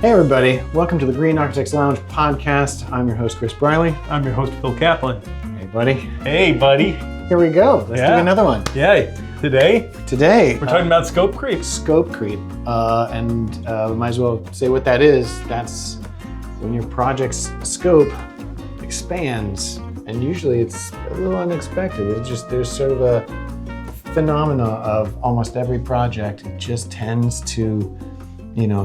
Hey everybody, welcome to the Green Architects Lounge podcast. I'm your host, Chris Briley. I'm your host, Phil Kaplan. Hey buddy. Hey buddy. Here we go, let's do another one. Yeah, today we're talking about scope creep. Scope creep, and we might as well say what that is. That's when your project's scope expands, and usually it's a little unexpected. It's just, there's sort of a phenomena of almost every project. It just tends to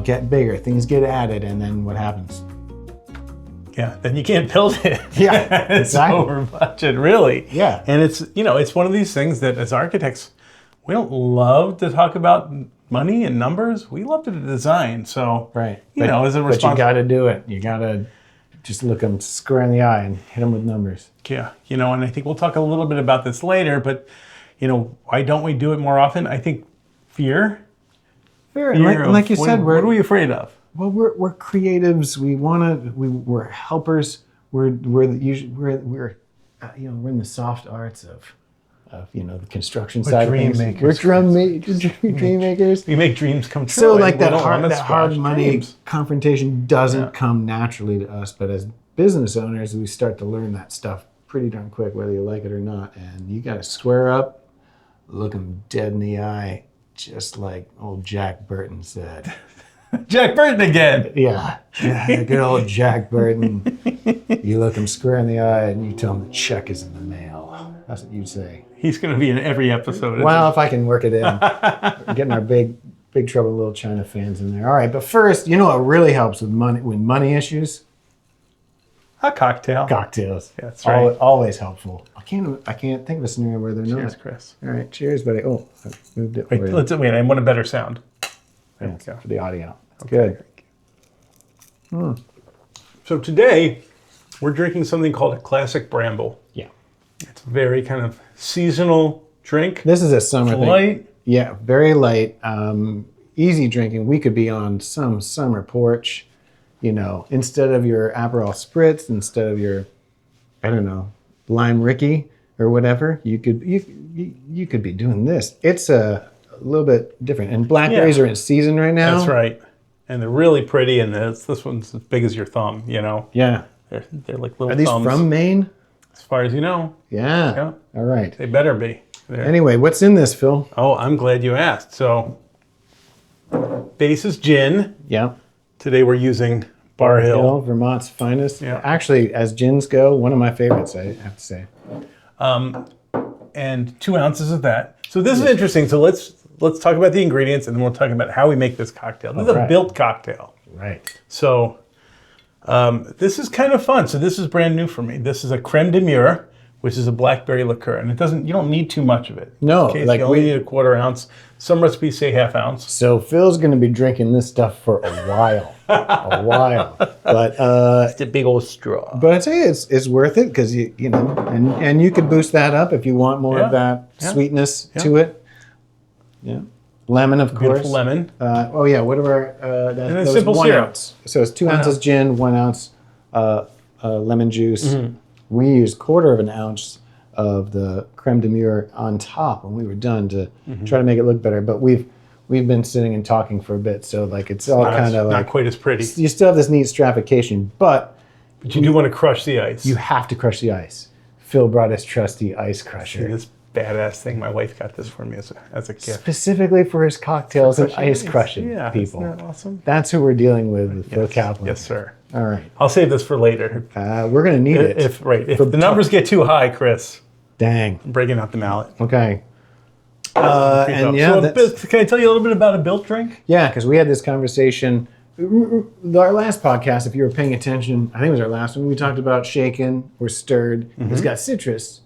get bigger, things get added, and then what happens? Yeah, then you can't build it. Yeah, it's exactly. over budget, really. Yeah. And it's one of these things that as architects, we don't love to talk about money and numbers. We love to design. So, right. As a response. But you got to do it. You got to just look them square in the eye and hit them with numbers. Yeah, and I think we'll talk a little bit about this later, but, why don't we do it more often? I think fear. Like you said, what are we afraid of? Well, we're creatives. We're helpers. We're in the soft arts of the construction side of things. We're dream makers. We make dreams come true. So like that hard money confrontation doesn't come naturally to us, but as business owners, we start to learn that stuff pretty darn quick, whether you like it or not. And you got to square up, look them dead in the eye. Just like old Jack Burton said. Jack Burton again. Yeah, good old Jack Burton. You look him square in the eye and you tell him the check is in the mail. That's what you'd say. He's going to be in every episode. Well, if I can work it in. We're getting our big trouble Little China fans in there. All right, but first, what really helps with money issues? A cocktail. Cocktails. Yeah, that's right. Always helpful. I can't think of a scenario where they're not. Cheers, Chris. All right, cheers, buddy. Oh, I moved it. Wait, I want a better sound. There we go. For the audio. That's good. So today, we're drinking something called a Classic Bramble. Yeah. It's a very kind of seasonal drink. This is a summer thing. Light. Yeah, very light. Easy drinking. We could be on some summer porch, instead of your Aperol Spritz, instead of your, Lime Ricky or whatever, you could be doing this. It's a little bit different. And blackberries are in season right now. That's right. And they're really pretty, and this one's as big as your thumb, Yeah. They're like little thumbs. Are these from Maine? As far as you know. Yeah. All right. They better be. Anyway, what's in this, Phil? Oh, I'm glad you asked. So, base is gin. Yeah. Today we're using Bar Hill. Vermont's finest. Yeah. Actually, as gins go, one of my favorites, I have to say. And 2 ounces of that. So this is interesting. So let's talk about the ingredients, and then we'll talk about how we make this cocktail. This is a built cocktail. Right. So this is kind of fun. So this is brand new for me. This is a creme de mure, which is a blackberry liqueur, and you don't need too much of it. No, you only need a 1/4 ounce. Some recipes say 1/2 ounce. So Phil's going to be drinking this stuff for a while. But It's a big old straw. But I tell you, it's worth it because and you could boost that up if you want more of that sweetness to it. Yeah, lemon, of course. Beautiful lemon. Whatever. And a simple 1 syrup. ounce. So it's 2 ounces gin, 1 ounce lemon juice. Mm-hmm. We used 1/4 ounce of the creme de mure on top when we were done to try to make it look better. But we've been sitting and talking for a bit, so it's all kind of not quite as pretty. You still have this neat stratification, but you do want to crush the ice. You have to crush the ice. Phil brought his trusty ice crusher. See, this badass thing. My wife got this for me as a gift. Specifically for his cocktails and ice crushing people. Isn't that awesome? That's who we're dealing with Phil Kaplan. Yes, sir. All right. I'll save this for later. We're going to need it. If the numbers get too high, Chris. Dang. I'm breaking out the mallet. Okay. Can I tell you a little bit about a built drink? Yeah, because we had this conversation. Our last podcast, if you were paying attention, I think it was our last one, we talked about shaken or stirred. If it's got citrus,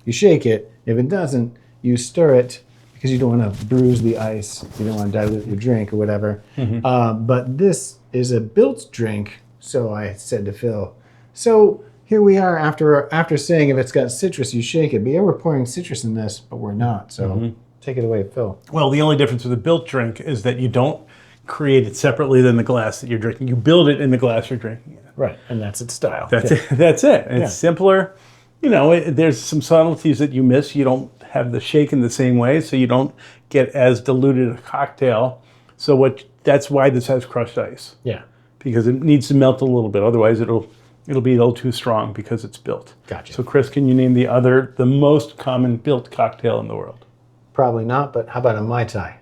you shake it. If it doesn't, you stir it because you don't want to bruise the ice. You don't want to dilute your drink or whatever. But this is a built drink, so I said to Phil, so here we are after saying if it's got citrus, you shake it. But yeah, we're pouring citrus in this, but we're not. So take it away, Phil. Well, the only difference with a built drink is that you don't create it separately than the glass that you're drinking. You build it in the glass you're drinking in. Right, and that's its style. That's it. It's simpler. There's some subtleties that you miss. You don't have the shake in the same way, so you don't get as diluted a cocktail. So that's why this has crushed ice. Yeah. because it needs to melt a little bit. Otherwise, it'll be a little too strong because it's built. Gotcha. So, Chris, can you name the most common built cocktail in the world? Probably not, but how about a Mai Tai?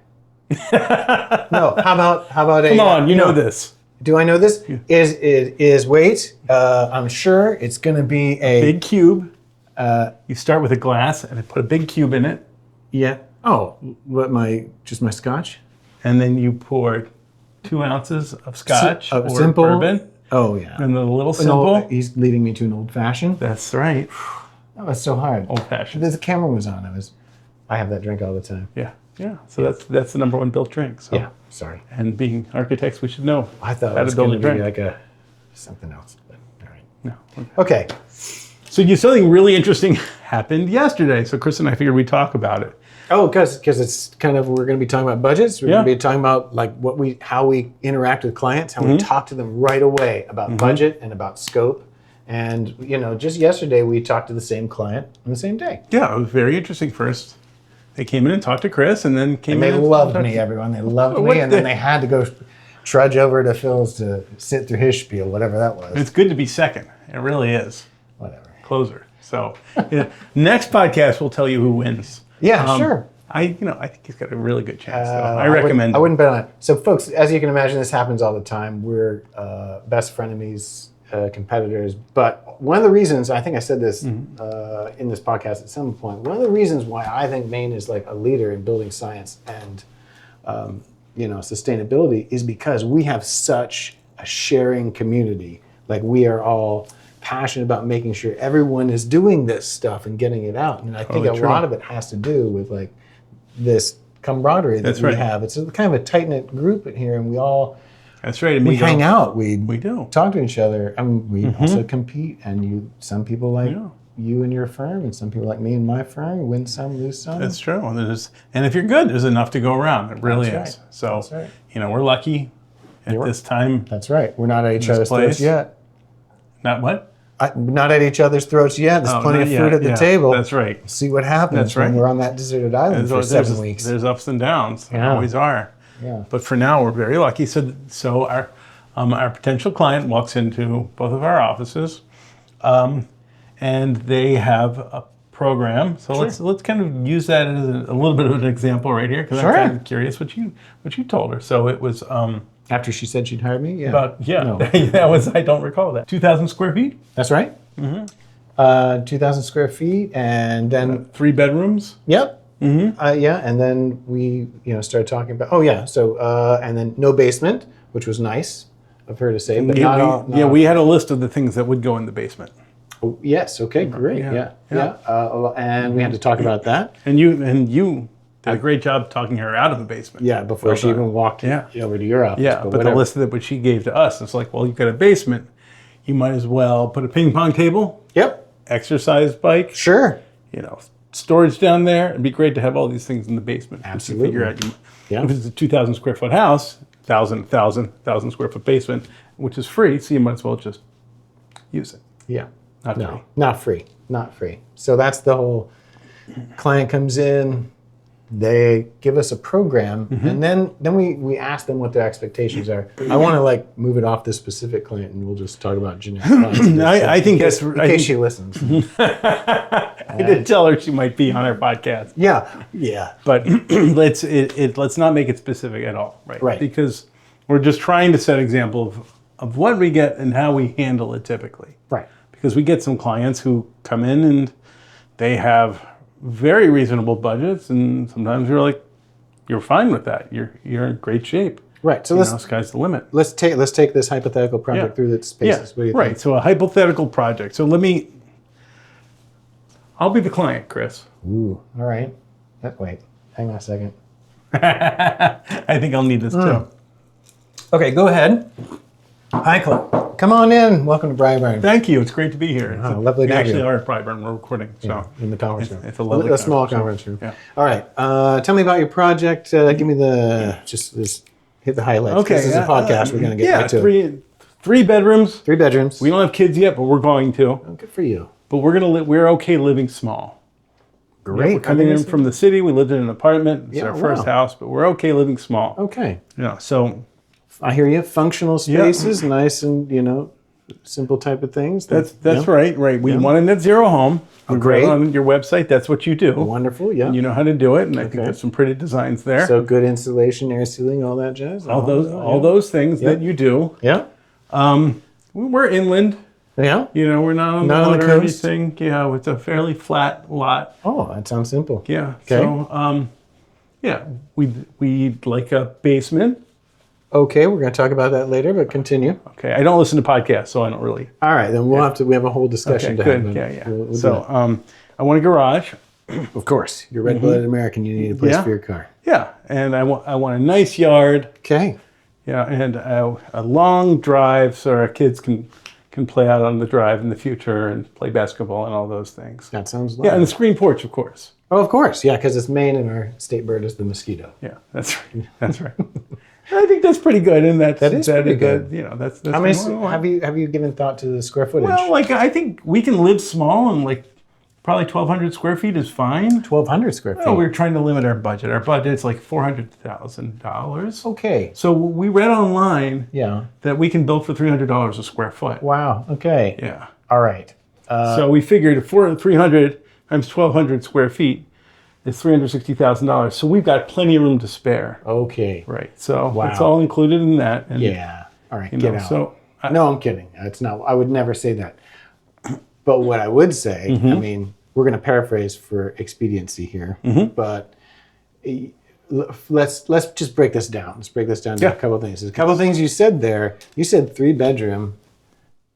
No, how about a... Come on, you know this. Do I know this? Is wait, I'm sure it's going to be a... Big cube. You start with a glass and put a big cube in it. Yeah. Oh, just my scotch? And then you pour 2 ounces of scotch or simple bourbon. Oh, yeah. And a little simple. He's leading me to an old-fashioned. That's right. That was so hard. Old-fashioned. The camera was on. I have that drink all the time. Yeah. So that's the number one built drink. So. Yeah. Sorry. And being architects, we should know. I thought how it was to build going a to be drink. like something else. But all right. No. Okay. So something really interesting happened yesterday. So Chris and I figured we'd talk about it. Oh, because it's kind of, we're going to be talking about budgets. We're going to be talking about like how we interact with clients, how we talk to them right away about budget and about scope. And just yesterday we talked to the same client on the same day. Yeah, it was very interesting. First, they came in and talked to Chris, and then They loved me, everyone. They loved me, and then they had to go trudge over to Phil's to sit through his spiel, whatever that was. It's good to be second. It really is. Whatever. Closer. So, next podcast we'll tell you who wins. Yeah, sure. I think he's got a really good chance. I recommend. I wouldn't bet on it. So, folks, as you can imagine, this happens all the time. We're best frenemies, competitors. But one of the reasons, I think I said this in this podcast at some point, one of the reasons why I think Maine is like a leader in building science and sustainability is because we have such a sharing community. Like, we are all passionate about making sure everyone is doing this stuff and getting it out. And I think a lot of it has to do with like this camaraderie that we have. It's kind of a tight-knit group in here, and we all we hang out. We do talk to each other. I mean, we also compete, and some people like you and your firm, and some people like me and my firm. Win some, lose some. That's true. And if you're good, there's enough to go around. It really is. So we're lucky at this time. That's right. We're not at each other's throats yet. Not what? Not at each other's throats yet. There's plenty of fruit at the table. That's right. We'll see what happens when we're on that deserted island for 7 weeks. There's ups and downs. There always are. Yeah. But for now, we're very lucky. So our potential client walks into both of our offices, and they have a program. So let's kind of use that as a little bit of an example right here, because I'm kind of curious what you told her. So it was. After she said she'd hire me? Yeah. That was, I don't recall that. 2,000 square feet? That's right. 2,000 square feet, and then 3 bedrooms? Yep. And then we started talking about, and then no basement, which was nice of her to say, but we had a list of the things that would go in the basement. Oh, yes, okay, great. And we had to talk about that. And you did a great job talking her out of the basement. Yeah, before she even walked over to your office. Yeah, but the list that she gave to us, it's like, well, you've got a basement. You might as well put a ping pong table. Yep. Exercise bike. Sure. Storage down there. It'd be great to have all these things in the basement. Absolutely. Figure out if it's a 2,000 square foot house, 1,000 square foot basement, which is free, so you might as well just use it. Yeah. Not free. Not free. So that's the whole client comes in. They give us a program, and then we ask them what their expectations are. I want to move it off this specific client, and we'll just talk about generic clients. I think that's in case she listens. I did tell her she might be on our podcast. Yeah. But let's not make it specific at all, right? Right. Because we're just trying to set example of what we get and how we handle it typically. Right. Because we get some clients who come in and they have very reasonable budgets, and sometimes you're fine with that. You're in great shape. Right. So sky's the limit. Let's take this hypothetical project through the spaces. Yeah. What do you right. think? So a hypothetical project. So I'll be the client, Chris. Ooh. All right. Wait. Hang on a second. I think I'll need this too. Okay. Go ahead. Hi, Clint. Come on in. Welcome to Bryburn. Thank you. It's great to be here. Lovely to have you. We actually are at Bryburn. We're recording. So in the conference room. It's a lovely small conference room. Yeah. All right. Tell me about your project. Give me just hit the highlights. Okay. This is a podcast. We're going to get right to it. 3 bedrooms. 3 bedrooms. We don't have kids yet, but we're going to. Oh, good for you. But we're okay living small. Great. We're coming in from the city. We lived in an apartment. It's our first house, but we're okay living small. Okay. So I hear you. Functional spaces, nice and, simple type of things. That's right. We want a net zero home. Oh, great. On your website, that's what you do. Wonderful, yeah. You know how to do it, and I think there's some pretty designs there. So good insulation, air sealing, all that jazz. All those things that you do. Yeah. We're inland. Yeah. We're not on the water or anything. Yeah, it's a fairly flat lot. Oh, that sounds simple. Yeah. Okay. So, we'd like a basement. Okay, we're going to talk about that later, but continue. Okay, I don't listen to podcasts, so I don't really. All right, then we have a whole discussion to have. Yeah. We'll I want a garage. Of course, you're red-blooded American. You need a place for your car. Yeah, and I want a nice yard. Okay. Yeah, and a long drive so our kids can play out on the drive in the future and play basketball and all those things. That sounds lovely. Yeah, and the screen porch, of course. Oh, of course. Yeah, because it's Maine and our state bird is the mosquito. Yeah, that's right. That's right. I think that's pretty good, and that is pretty good. That's how many have you given thought to the square footage? Well, I think we can live small, and probably 1,200 square feet is fine. 1,200 square feet. Well, we're trying to limit our budget. Our budget's like $400,000. Okay. So we read online that we can build for $300 a square foot. Wow. Okay. Yeah. All right. So we figured 300 times 1,200 square feet is $360,000. So we've got plenty of room to spare. Okay. Right. So it's all included in that. And, All right. Get out. So no, I'm kidding. It's not. I would never say that. But what I would say, I mean, we're going to paraphrase for expediency here, but let's just break this down. Let's break this down to a couple of things. There's a couple of things you said there. You said 3-bedroom,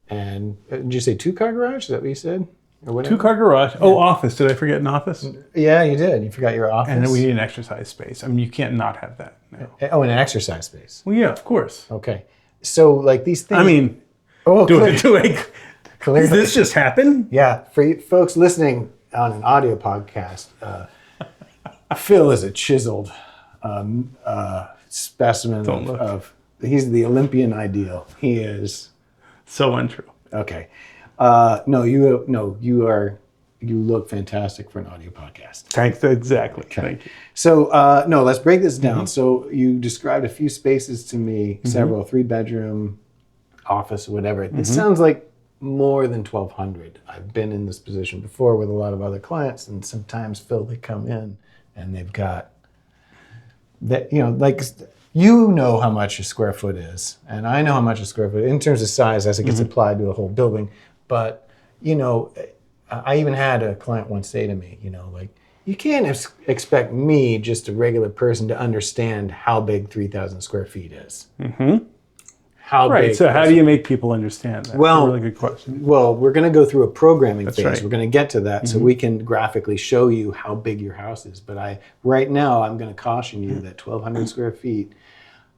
and did you say 2-car garage? Is that what you said? Or whatever? 2-car garage. Oh, office. Did I forget an office? Yeah, you did. You forgot your office. And then we need an exercise space. I mean, you can't not have that. No. Oh, and an exercise space. Well, yeah, of course. Okay. So, these things. I mean, Clearly. Does this just happen? Yeah. For you folks listening on an audio podcast, Phil is a chiseled specimen of. He's the Olympian ideal. He is. So untrue. Okay. You look fantastic for an audio podcast. Thanks. Exactly. Okay. Thank you. So, let's break this down. So you described a few spaces to me, several 3-bedroom, office, whatever. It sounds like more than 1,200. I've been in this position before with a lot of other clients, and sometimes, Phil, they come in and they've got that, how much a square foot is, and I know how much a square foot in terms of size as it gets applied to a whole building. But I even had a client once say to me, you can't expect me, just a regular person, to understand how big 3,000 square feet is. How big? So how do you make people understand that? Well, That's a really good question. Well, we're going to go through a programming phase. right. We're going to get to that so we can graphically show you how big your house is. But right now, I'm going to caution you that 1,200 square feet,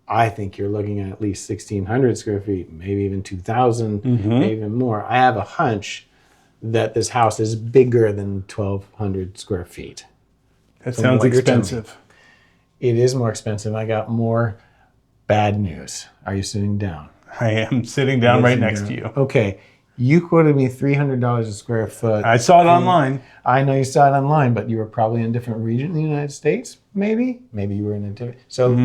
I think you're looking at least 1,600 square feet, maybe even 2,000, maybe even more. I have a hunch that this house is bigger than 1,200 square feet. That sounds expensive. It is more expensive. I got more bad news. Are you sitting down? I am sitting down right next to you. Okay. You quoted me $300 a square foot. I saw it online. I know you saw it online, but you were probably in a different region in the United States, maybe? Maybe you were in a different... So,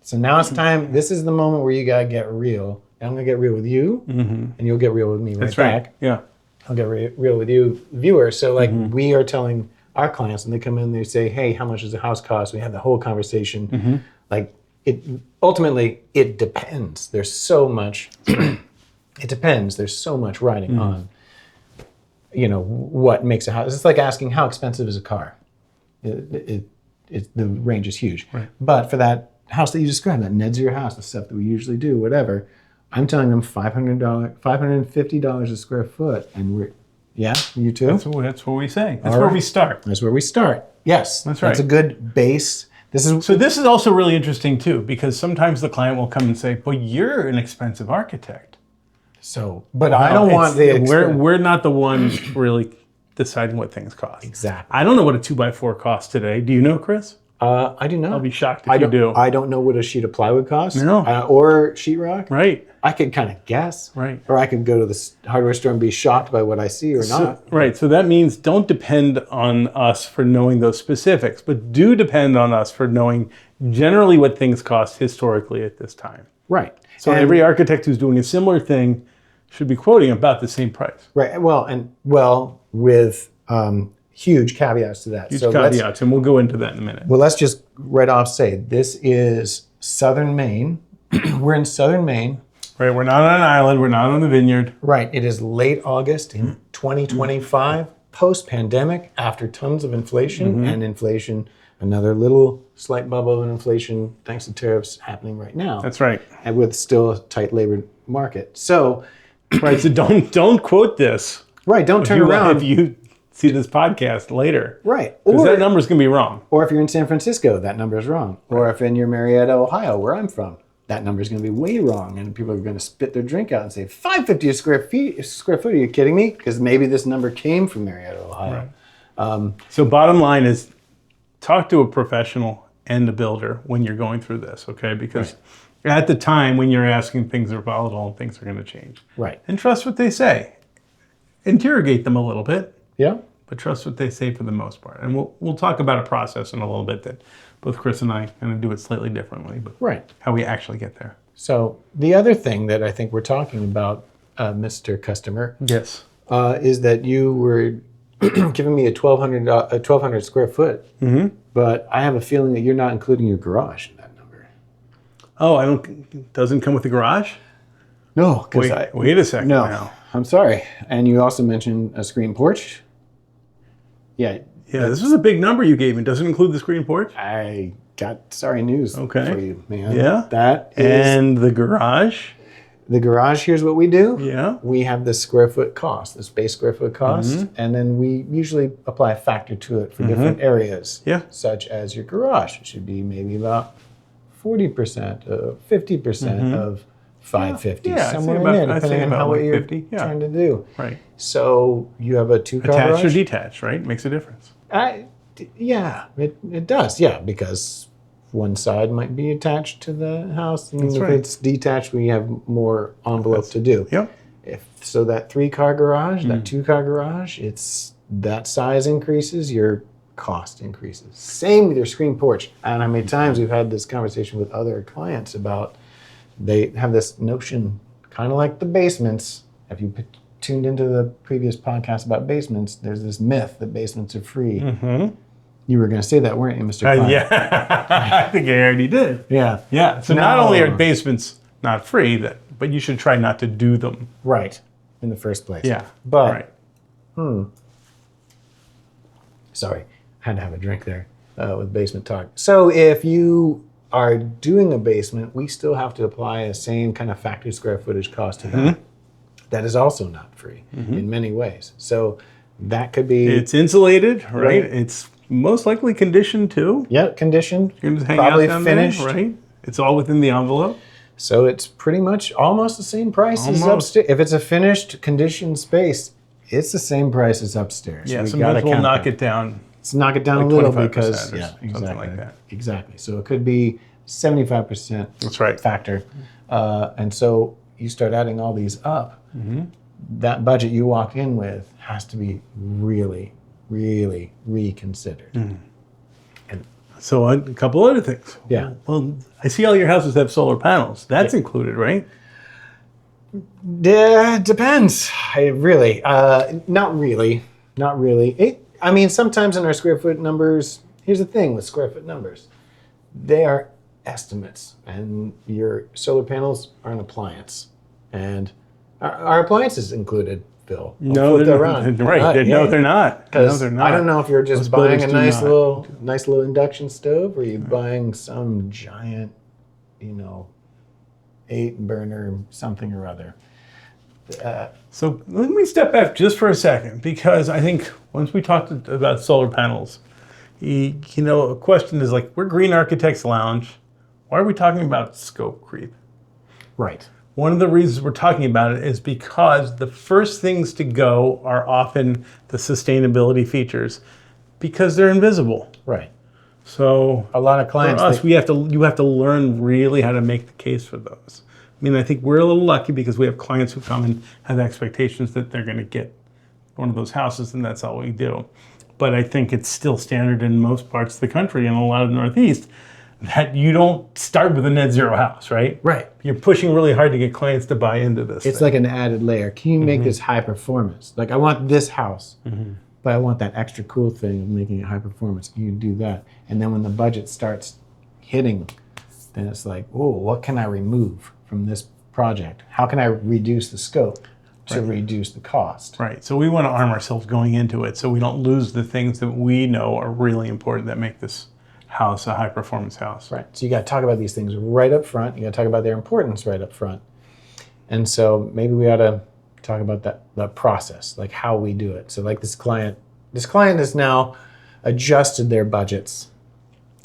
so now it's time. This is the moment where you got to get real. And I'm going to get real with you, and you'll get real with me That's back. right. Yeah. I'll get real with you, viewers. So we are telling our clients, and they come in, they say, hey, how much does the house cost? We have the whole conversation. Ultimately, it depends. There's so much, it depends. There's so much riding on, what makes a house. It's like asking how expensive is a car? The range is huge. Right. But for that house that you described, that net zero house, the stuff that we usually do, whatever, I'm telling them $550 a square foot. And you too? That's what we say. That's where we start. That's where we start. Yes. That's right. That's a good base. This is also really interesting too, because sometimes the client will come and say, "But you're an expensive architect." So, but I don't want we're not the ones really deciding what things cost. Exactly. I don't know what a 2x4 costs today. Do you know, Chris? I do not. I'll be shocked if you do. I don't know what a sheet of plywood costs. No. Or sheetrock. Right. I could kind of guess. Right. Or I could go to the hardware store and be shocked by what I see or not. Right. So that means don't depend on us for knowing those specifics, but do depend on us for knowing generally what things cost historically at this time. Right. So every architect who's doing a similar thing should be quoting about the same price. Right. Well, with huge caveats to that. Huge caveats, and we'll go into that in a minute. Well, let's just right off say this is southern Maine. We're in southern Maine. Right. We're not on an island. We're not on the vineyard. Right. It is late August in 2025, post-pandemic, after tons of inflation and inflation. Another little slight bubble of inflation, thanks to tariffs happening right now. That's right. And with still a tight labor market. So, right. So don't quote this. Right. Don't turn around if you see this podcast later. Right. Because that number's going to be wrong. Or if you're in San Francisco, that number is wrong. Or if in your Marietta, Ohio, where I'm from, that number is going to be way wrong. And people are going to spit their drink out and say, $550 a square foot. Are you kidding me? Because maybe this number came from Marietta, Ohio. Right. So bottom line is, talk to a professional and a builder when you're going through this, okay? Because at the time when you're asking, things are volatile and things are going to change. Right. And trust what they say. Interrogate them a little bit. Yeah. But trust what they say for the most part. And we'll talk about a process in a little bit that both Chris and I kind of do it slightly differently, but how we actually get there. So the other thing that I think we're talking about, Mr. Customer, yes, is that you were giving me a 1,200 square foot, but I have a feeling that you're not including your garage in that number. Oh, doesn't come with the garage? No. Wait a second now. I'm sorry. And you also mentioned a screen porch. Yeah, this was a big number you gave me. Doesn't include the screen porch? I got sorry news for you, man. Yeah. That is, and the garage? The garage, here's what we do. Yeah. We have the square foot cost, the base square foot cost, and then we usually apply a factor to it for different areas. Yeah. Such as your garage. It should be maybe about 40%, 50% of 550, somewhere in there, depending on what you're trying to do. Right. So you have a two-car garage? Attached or detached, right? Makes a difference. Yeah, it does. Yeah, because one side might be attached to the house, and if it's detached, we have more envelope to do. Yep. So that 3-car garage, that 2-car garage, it's that size increases, your cost increases. Same with your screen porch. And how many times we've had this conversation with other clients about they have this notion, kind of like the basements. If you tuned into the previous podcast about basements, there's this myth that basements are free. You were going to say that, weren't you, Mr. Klein? Yeah, I think I already did. Yeah. Yeah. So not only are basements not free, but you should try not to do them. Right. In the first place. Yeah. But, sorry, I had to have a drink there with basement talk. So if you are doing a basement, we still have to apply the same kind of factory square footage cost to that. That is also not free in many ways. So that could be... It's insulated, right? It's most likely conditioned too. Yeah, conditioned. You're going to hang probably out down finished. There, right? It's all within the envelope. So it's pretty much almost the same price as upstairs. If it's a finished, conditioned space, it's the same price as upstairs. Yeah, sometimes we'll knock it down. Let's knock it down a little because, something like that. Exactly. So it could be 75% That's right. factor. And so you start adding all these up, that budget you walk in with has to be really, really reconsidered. And so a couple other things. Yeah. Well, I see all your houses have solar panels. That's included, right? Depends. Really. Not really. Not really. I mean, sometimes in our square foot numbers, here's the thing with square foot numbers. They are estimates, and your solar panels are an appliance. And our appliances included, Phil. No, they're not. Right. No, they're not. No, they're not. I don't know if you're just buying a nice little induction stove, or you're buying some giant, 8-burner something or other. So let me step back just for a second, because I think once we talked about solar panels, a question is like, we're Green Architects Lounge. Why are we talking about scope creep? Right. One of the reasons we're talking about it is because the first things to go are often the sustainability features, because they're invisible. Right. So a lot of clients, for us, you have to learn really how to make the case for those. I mean, I think we're a little lucky because we have clients who come and have expectations that they're going to get one of those houses, and that's all we do. But I think it's still standard in most parts of the country and a lot of the Northeast that you don't start with a net zero house, right? Right. You're pushing really hard to get clients to buy into this. It's like an added layer. Can you make this high performance? Like I want this house, but I want that extra cool thing of making it high performance. Can you do that? And then when the budget starts hitting, then it's like, oh, what can I remove from this project? How can I reduce the scope to reduce the cost? Right. So we want to arm ourselves going into it so we don't lose the things that we know are really important that make this house a high performance house. Right. So you got to talk about these things right up front. You got to talk about their importance right up front. And so maybe we ought to talk about the process, like how we do it. So like this client has now adjusted their budgets.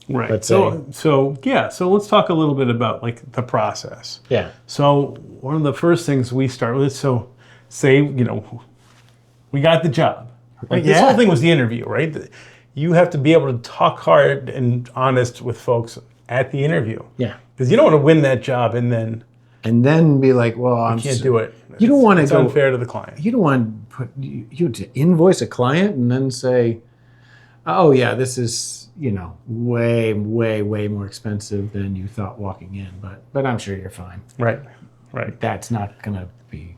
Right. Let's So let's talk a little bit about like the process. Yeah. So one of the first things we start with, so say, we got the job. Like this whole thing was the interview, right? You have to be able to talk hard and honest with folks at the interview. Yeah. Because you don't want to win that job and then be like, well, I can't do it. You don't want to go. It's unfair to the client. You don't want to put you to invoice a client and then say, oh yeah, this is way more expensive than you thought walking in, but I'm sure you're fine. Right. That's not gonna be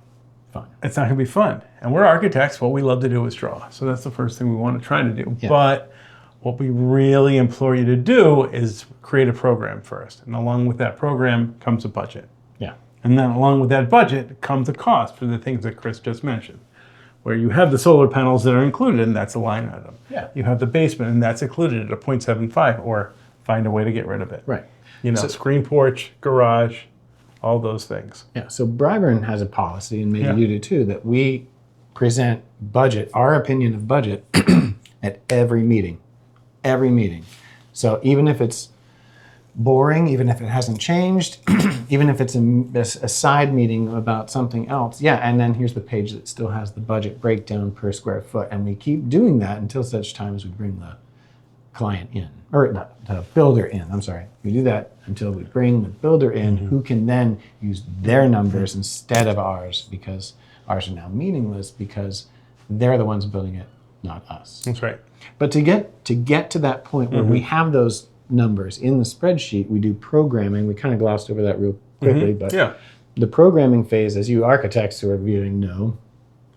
fun. It's not going to be fun. And we're architects. What we love to do is draw. So that's the first thing we want to try to do. Yeah. But what we really implore you to do is create a program first. And along with that program comes a budget. Yeah. And then along with that budget comes a cost for the things that Chris just mentioned, where you have the solar panels that are included, and that's a line item. Yeah. You have the basement, and that's included at a 0.75, or find a way to get rid of it. Right. Screen porch, garage, all those things. Yeah. So Bryburn has a policy, and maybe you do too, that we present budget, our opinion of budget, at every meeting. Every meeting. So even if it's boring, even if it hasn't changed, even if it's a side meeting about something else, and then here's the page that still has the budget breakdown per square foot, and we keep doing that until such time as we bring the client in, or not, the builder in, I'm sorry. We do that until we bring the builder in, who can then use their numbers instead of ours, because ours are now meaningless because they're the ones building it, not us. That's right. But to get to that point where we have those numbers in the spreadsheet, we do programming. We kind of glossed over that real quickly, but the programming phase, as you architects who are viewing know,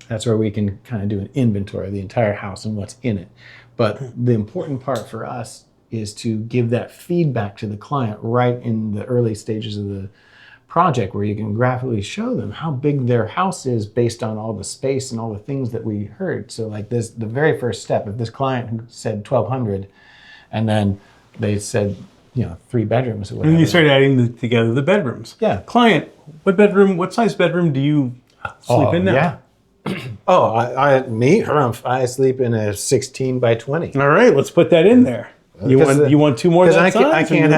that's where we can kind of do an inventory of the entire house and what's in it. But the important part for us is to give that feedback to the client right in the early stages of the project, where you can graphically show them how big their house is based on all the space and all the things that we heard. So like this, the very first step, if this client who said 1,200 and then they said, 3 bedrooms or whatever. And you start adding together the bedrooms. Yeah. Client, what size bedroom do you sleep in now? Yeah. I sleep in a 16 by 20. All right, let's put that in there. You want 2 more that size? I can't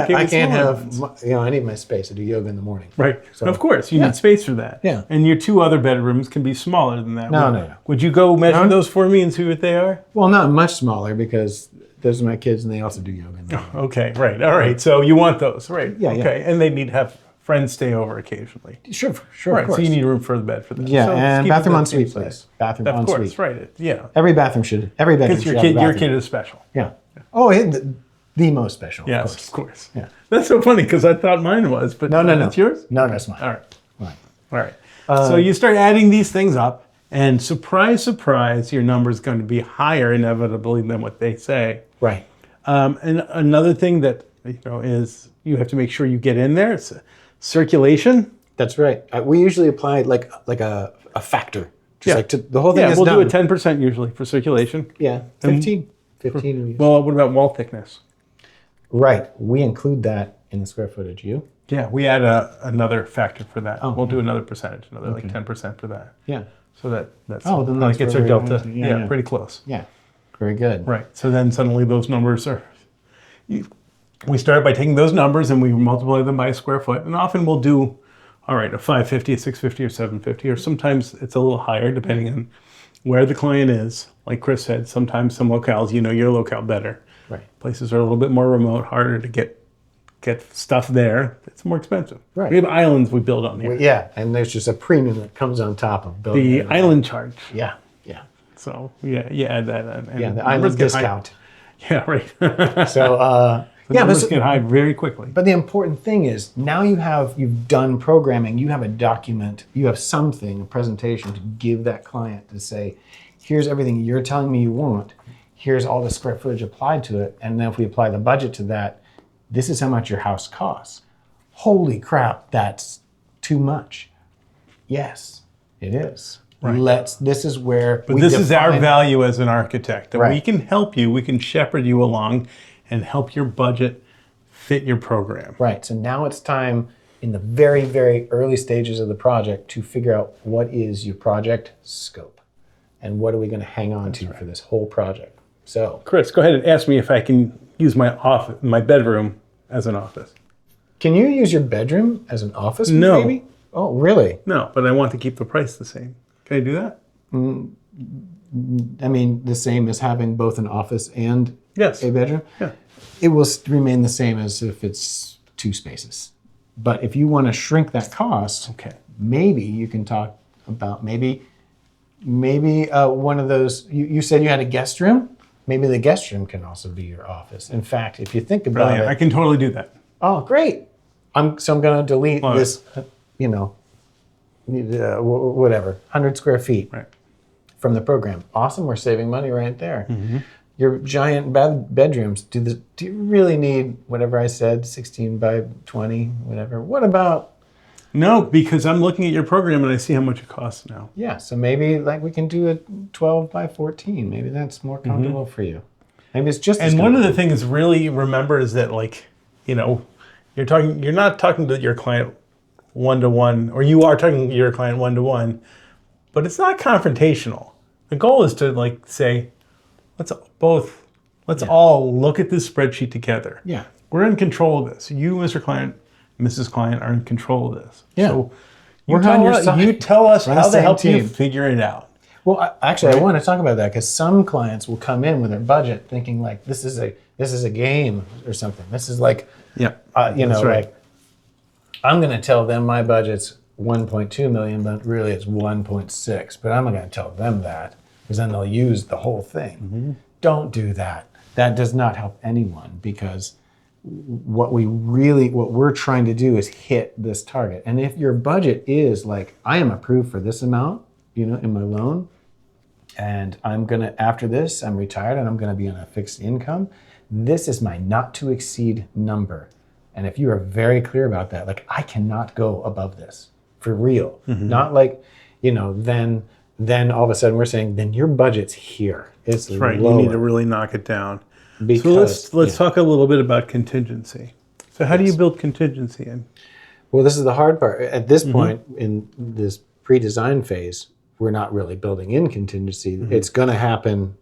have I need my space. I do yoga in the morning. Right. So, of course, you need space for that. Yeah. And your 2 other bedrooms can be smaller than that. No. Would you go measure those for me and see what they are? Well, not much smaller, because those are my kids and they also do yoga in the morning. Okay, right. All right. So you want those, right? Yeah. Okay. And they need to have friends stay over occasionally. Sure, Right. of course. So you need room for the bed for them. Yeah, So and keep it bathroom that en same suite, size. please. Bathroom Of en course, suite. right. Yeah. Every bedroom should have a Because your kid is special. Yeah. Oh, the most special. Yes, of course. Yeah. That's so funny because I thought mine was, but No. It's yours? No, that's mine. All right. Right. All right. So you start adding these things up, and surprise, surprise, your number is going to be higher inevitably than what they say. Right. And another thing that is you have to make sure you get in there. It's circulation. That's right. We usually apply like a factor. Just like to the whole thing is we'll done. do a 10% usually for circulation. Yeah, 15. 15 we use. Well, what about wall thickness? Right. We include that in the square footage. You? Yeah, we add another factor for that. We'll do another percentage, like 10% for that. Yeah. So that's then that's gets our where we delta. want to- Yeah, pretty close. Yeah. Very good. Right. So then suddenly those numbers are. We start by taking those numbers and we multiply them by a square foot, and often we'll do, all right, a 550, a 650, or 750, or sometimes it's a little higher depending on where the client is. Like Chris said, sometimes some locales, your locale better. Right. Places are a little bit more remote, harder to get stuff there. It's more expensive. Right. We have islands we build on here. Yeah, and there's just a premium that comes on top of building. The island charge. Yeah. So you add that. And Yeah, the numbers island get higher. discount. Yeah, right. So The Yeah, numbers get high very quickly. But the important thing is now you've done programming, you have a document, you have something, a presentation to give that client to say, here's everything you're telling me you want, here's all the square footage applied to it, and then if we apply the budget to that, this is how much your house costs. Holy crap, that's too much. Yes, it is. Right. This is where But this is our value as an architect. That we Right. can help you, we can shepherd you along and help your budget fit your program. Right. So now it's time in the very, very early stages of the project to figure out what is your project scope and what are we going to hang on to for this whole project. So, Chris, go ahead and ask me if I can use my bedroom as an office. can you use your bedroom as an office? No. Maybe? Oh, really? No, but I want to keep the price the same. Can I do that? I mean, the same as having both an office and Yes. a bedroom? Yeah. It will remain the same as if it's 2 spaces. But if you want to shrink that cost, Okay. maybe you can talk about maybe one of those. You said you had a guest room. Maybe the guest room can also be your office. In fact, if you think about Brilliant. I it, can totally do that. oh great! I'm going to delete Love this. Whatever, 100 square feet Right. from the program. Awesome, we're saving money right there. Mm-hmm. Your giant bedrooms. Do you really need whatever I said, 16 by 20, whatever? What about? No, because I'm looking at your program and I see how much it costs now. Yeah, so maybe like we can do a 12 by 14. Maybe that's more comfortable for you. Maybe it's just. And one of the things really remember is that, like, you're not talking to your client one-to-one, or you are talking to your client one-to-one, but it's not confrontational. The goal is to say, let's all look at this spreadsheet together. Yeah. We're in control of this. You, Mr. Client, Mrs. Client, are in control of this. Yeah. So We're on your side. you tell us We're on the how to same help you team. figure it out. Well, I want to talk about that because some clients will come in with their budget thinking like this is a game or something. This is like Yeah. That's right. like I'm going to tell them my budget's 1.2 million, but really it's 1.6. But I'm not going to tell them that because then they'll use the whole thing. Mm-hmm. Don't do that. That does not help anyone because what we're trying to do is hit this target. And if your budget is like, I am approved for this amount, in my loan, and after this, I'm retired and I'm going to be on a fixed income. This is my not to exceed number. And if you are very clear about that, like I cannot go above this for real. Not like, then all of a sudden we're saying, then your budget's here. It's That's right. lower. You need to really knock it down. Because, So let's talk a little bit about contingency. So how do you build contingency in? Well, this is the hard part. At this point in this pre-design phase, we're not really building in contingency. It's going to happen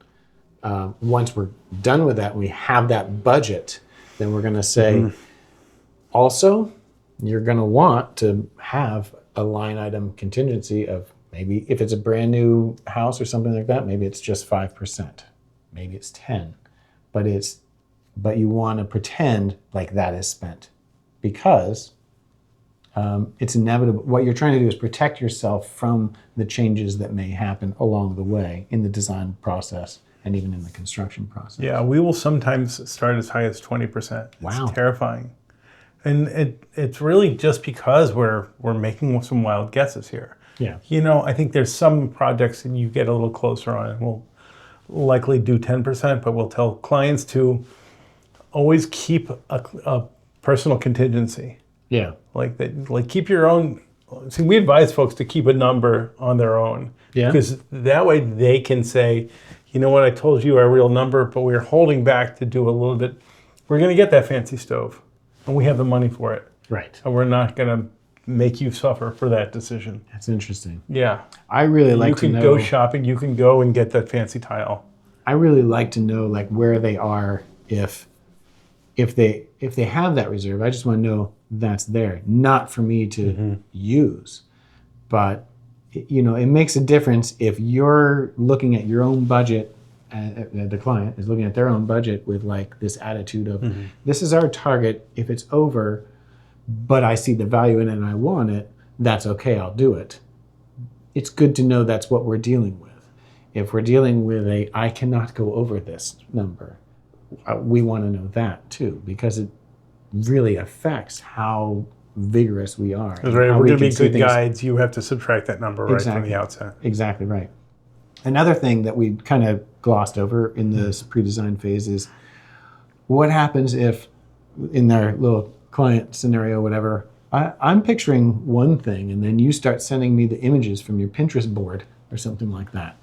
once we're done with that and we have that budget. Then we're going to say, also, you're going to want to have a line item contingency of maybe if it's a brand new house or something like that, maybe it's just 5%, maybe it's 10, but you want to pretend like that is spent because it's inevitable. What you're trying to do is protect yourself from the changes that may happen along the way in the design process and even in the construction process. Yeah, we will sometimes start as high as 20%. Wow. It's terrifying. And it's really just because we're making some wild guesses here. Yeah. I think there's some projects that you get a little closer on and we'll likely do 10%, but we'll tell clients to always keep a personal contingency. Yeah. Like keep your own. See, we advise folks to keep a number on their own. Yeah. Because that way they can say, you know what, I told you our real number, but we're holding back to do a little bit. We're going to get that fancy stove, and we have the money for it. Right. And we're not going to make you suffer for that decision. That's interesting. Yeah. I really like to know. You can go shopping. You can go and get that fancy tile. I really like to know like where they are if they have that reserve. I just want to know that's there, not for me to use. But it makes a difference if you're looking at your own budget. The client is looking at their own budget with like this attitude of this is our target. If it's over, but I see the value in it and I want it, that's okay. I'll do it. It's good to know that's what we're dealing with. If we're dealing with I cannot go over this number, we want to know that too, because it really affects how vigorous we are. That's right. If we're going to be good guides, you have to subtract that number right from the outset. Exactly right. Another thing that we kind of glossed over in this pre-design phase is what happens if, in their little client scenario, whatever, I'm picturing one thing, and then you start sending me the images from your Pinterest board or something like that.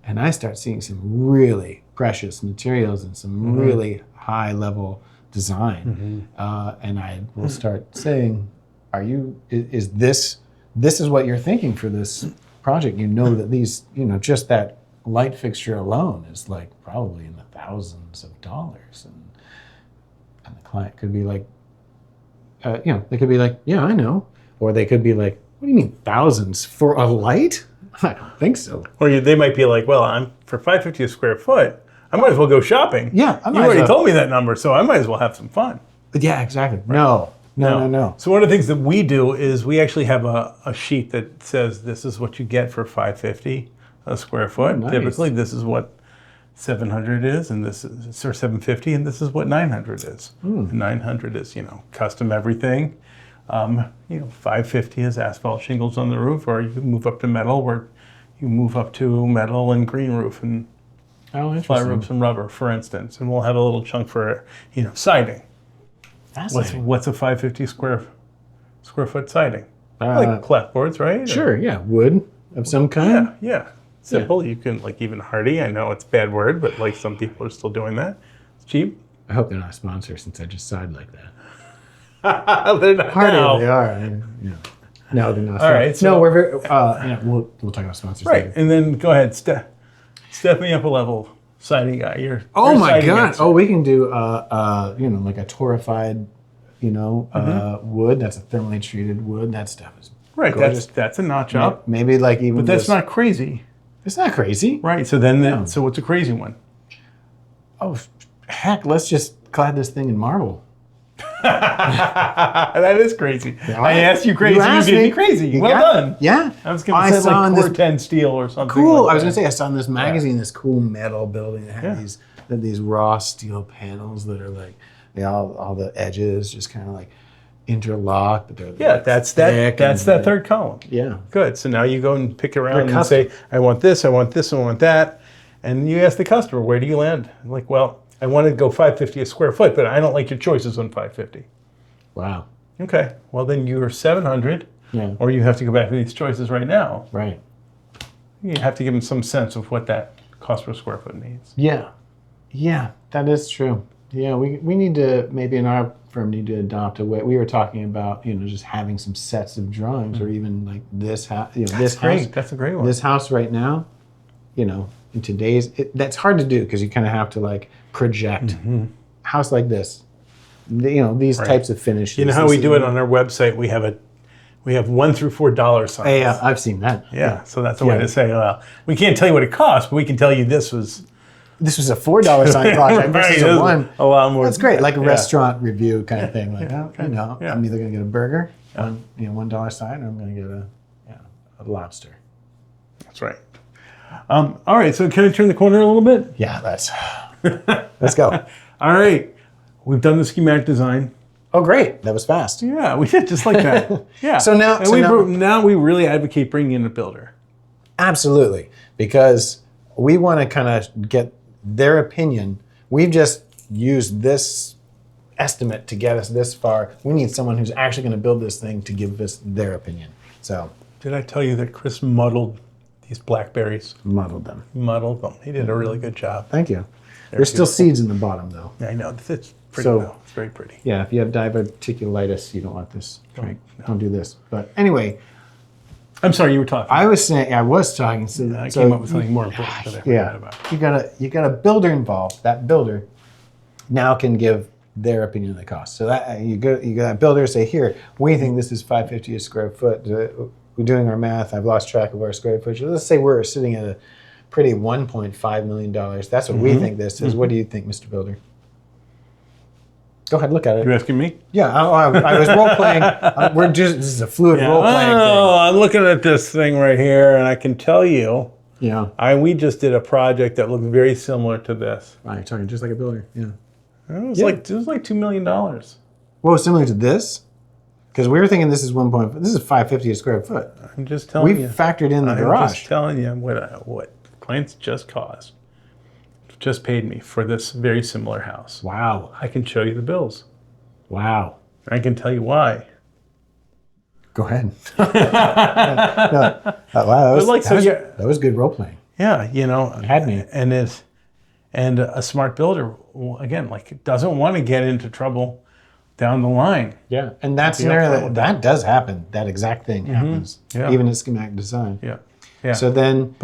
And I start seeing some really precious materials and some really high-level design. And I will start saying, is this is what you're thinking for this project? You know that these, just that light fixture alone is like probably in the thousands of dollars. And the client could be like, they could be like, yeah, I know. Or they could be like, what do you mean thousands for a light? I don't think so. Or they might be like, well, I'm for $5.50 a square foot, I might as well go shopping. Yeah, you already told me that number, so I might as well have some fun. Yeah, exactly. Right. No. So one of the things that we do is we actually have a sheet that says this is what you get for $5.50 a square foot. Nice. Typically, this is what $700 is, and this is, or $750, and this is what $900 is. And $900 is, custom everything. $550 is asphalt shingles on the roof, or you can move up to metal, where you move up to metal and green roof and flat roofs and rubber, for instance. And we'll have a little chunk for, siding. What's a $550 square foot siding? Like clapboards, right? Sure, yeah, wood of some kind. Yeah. Simple. You can even hardy. I know it's a bad word, but some people are still doing that. It's cheap. I hope they're not a sponsor since I just sighed like that. They're not. Hardy now. they are. No, they're not. All right. So, no, we're very. We'll talk about sponsors. Right, later. and then go ahead. Step me up a level, siding guy. You're my God! Expert. Oh, we can do like a torrefied, wood. That's a thermally treated wood. That stuff is right. Gorgeous. That's a notch up. Maybe even. But that's not crazy. It's not crazy. Right. So then, so what's a crazy one? Oh, heck! Let's just clad this thing in marble. That is crazy. I asked you crazy. You gave me crazy. Well done. Yeah. I was going to say Core 10 steel or something. Cool. Like I was going to say I saw in this magazine this cool metal building that had these raw steel panels that are like all the edges just kind of like interlocked. But they're that's that third column. Yeah. Good. So now you go and pick around and say, I want this, I want this, I want that, and you ask the customer, where do you land? Like, well, I want to go $550 a square foot, but I don't like your choices on $550. Wow. Okay. Well, then you're $700, or you have to go back to these choices right now. Right. You have to give them some sense of what that cost per square foot means. Yeah, that is true. Yeah, we need to, maybe in our firm, need to adopt a way. We were talking about, just having some sets of drawings, or even like this house. This house. That's a great one. This house right now, in today's, that's hard to do because you kind of have to project. House like this, these types of finishes. You know how we do it on our website? We have $1 through $4 signs. Yeah, I've seen that. Yeah, so that's a way to say, well, we can't tell you what it costs, but we can tell you this was a $4 sign project. This is a lot more. That's great, like a restaurant review kind of thing. I'm either going to get a burger, $1 sign, or I'm going to get a lobster. That's right. All right, so can I turn the corner a little bit? Yeah, let's go. All right, we've done the schematic design. Oh, great! That was fast. Yeah, we did just like that. Yeah. So now we really advocate bringing in a builder. Absolutely, because we want to kind of get their opinion. We've just used this estimate to get us this far. We need someone who's actually going to build this thing to give us their opinion. So, did I tell you that Chris muddled these blackberries? Muddled them. He did a really good job. Thank you. There's still seeds in the bottom, though. I know. It's pretty, though. It's very pretty. Yeah, if you have diverticulitis, you don't want this. Don't do this. But anyway. I'm sorry, you were talking. I was talking. So, I came up with something more important that I forgot about. You got a builder involved. That builder now can give their opinion of the cost. So that you got that builder say, here, we think this is $550 a square foot. We're doing our math. I've lost track of our square footage. Let's say we're sitting at a pretty $1.5 million. That's what we think this is. What do you think, Mr. Builder? Go ahead, look at it. You're asking me? Yeah, I was role playing. This is a fluid role playing thing. I'm looking at this thing right here, and I can tell you. Yeah. We just did a project that looked very similar to this. Right, you're talking just like a builder. Yeah. It was like $2 million. Whoa, similar to this? Because we were thinking this is 1.5. This is 550 a square foot. I'm just telling We you. factored in the I'm garage. just telling you what clients just paid me for this very similar house. Wow. I can show you the bills. Wow. I can tell you why. Go ahead. Wow, that was good role playing. Yeah, you know, It had me. And a smart builder, again, like doesn't want to get into trouble down the line. Yeah, and that scenario that does happen. That exact thing happens, even in schematic design. Yeah, yeah. So then,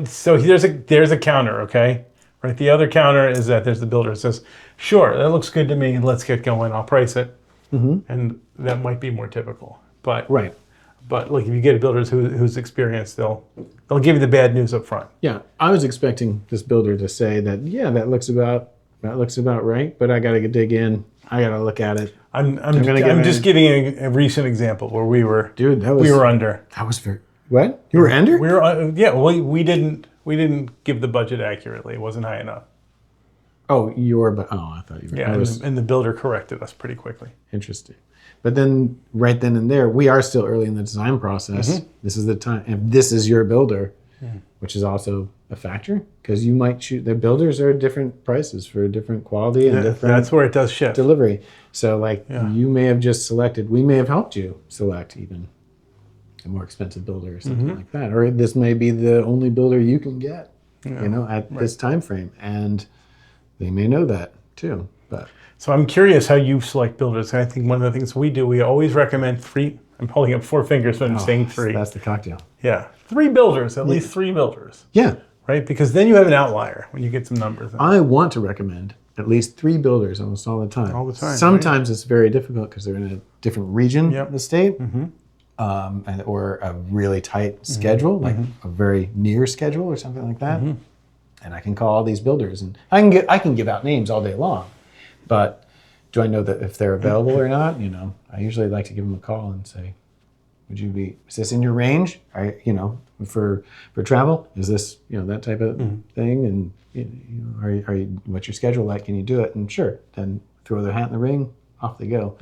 so there's a counter, okay? Right. The other counter is that there's the builder that says, "Sure, that looks good to me. Let's get going. I'll price it," and that might be more typical. But right. But like if you get a builder who's experienced, they'll give you the bad news up front. Yeah, I was expecting this builder to say that. Yeah, that looks about right. But I got to dig in. I got to look at it. I'm just giving a recent example where we were under. That was very what? You were under? We were we didn't give the budget accurately. It wasn't high enough. Oh, I thought you were. Yeah, and the builder corrected us pretty quickly. Interesting. But then, right then and there, we are still early in the design process. This is the time. If this is your builder, which is also a factor, because you might choose. The builders are different prices for different quality and different. That's where it does shift. Delivery. So, you may have just selected. We may have helped you select even a more expensive builder or something like that, or this may be the only builder you can get. At this time frame, and they may know that too. But. So I'm curious how you select builders. I think one of the things we do, we always recommend 3. I'm holding up 4 fingers when I'm saying 3. That's the cocktail. Yeah, 3 builders, at least 3 builders. Yeah. Right? Because then you have an outlier when you get some numbers. I want to recommend at least 3 builders almost all the time. All the time. Sometimes it's very difficult because they're in a different region of the state, or a really tight schedule, like a very near schedule or something like that. And I can call all these builders, and I can give out names all day long. But do I know that if they're available or not? I usually like to give them a call and say, is this in your range? For travel, is this, that type of thing? And, what's your schedule like? Can you do it? And sure, then throw their hat in the ring, off they go.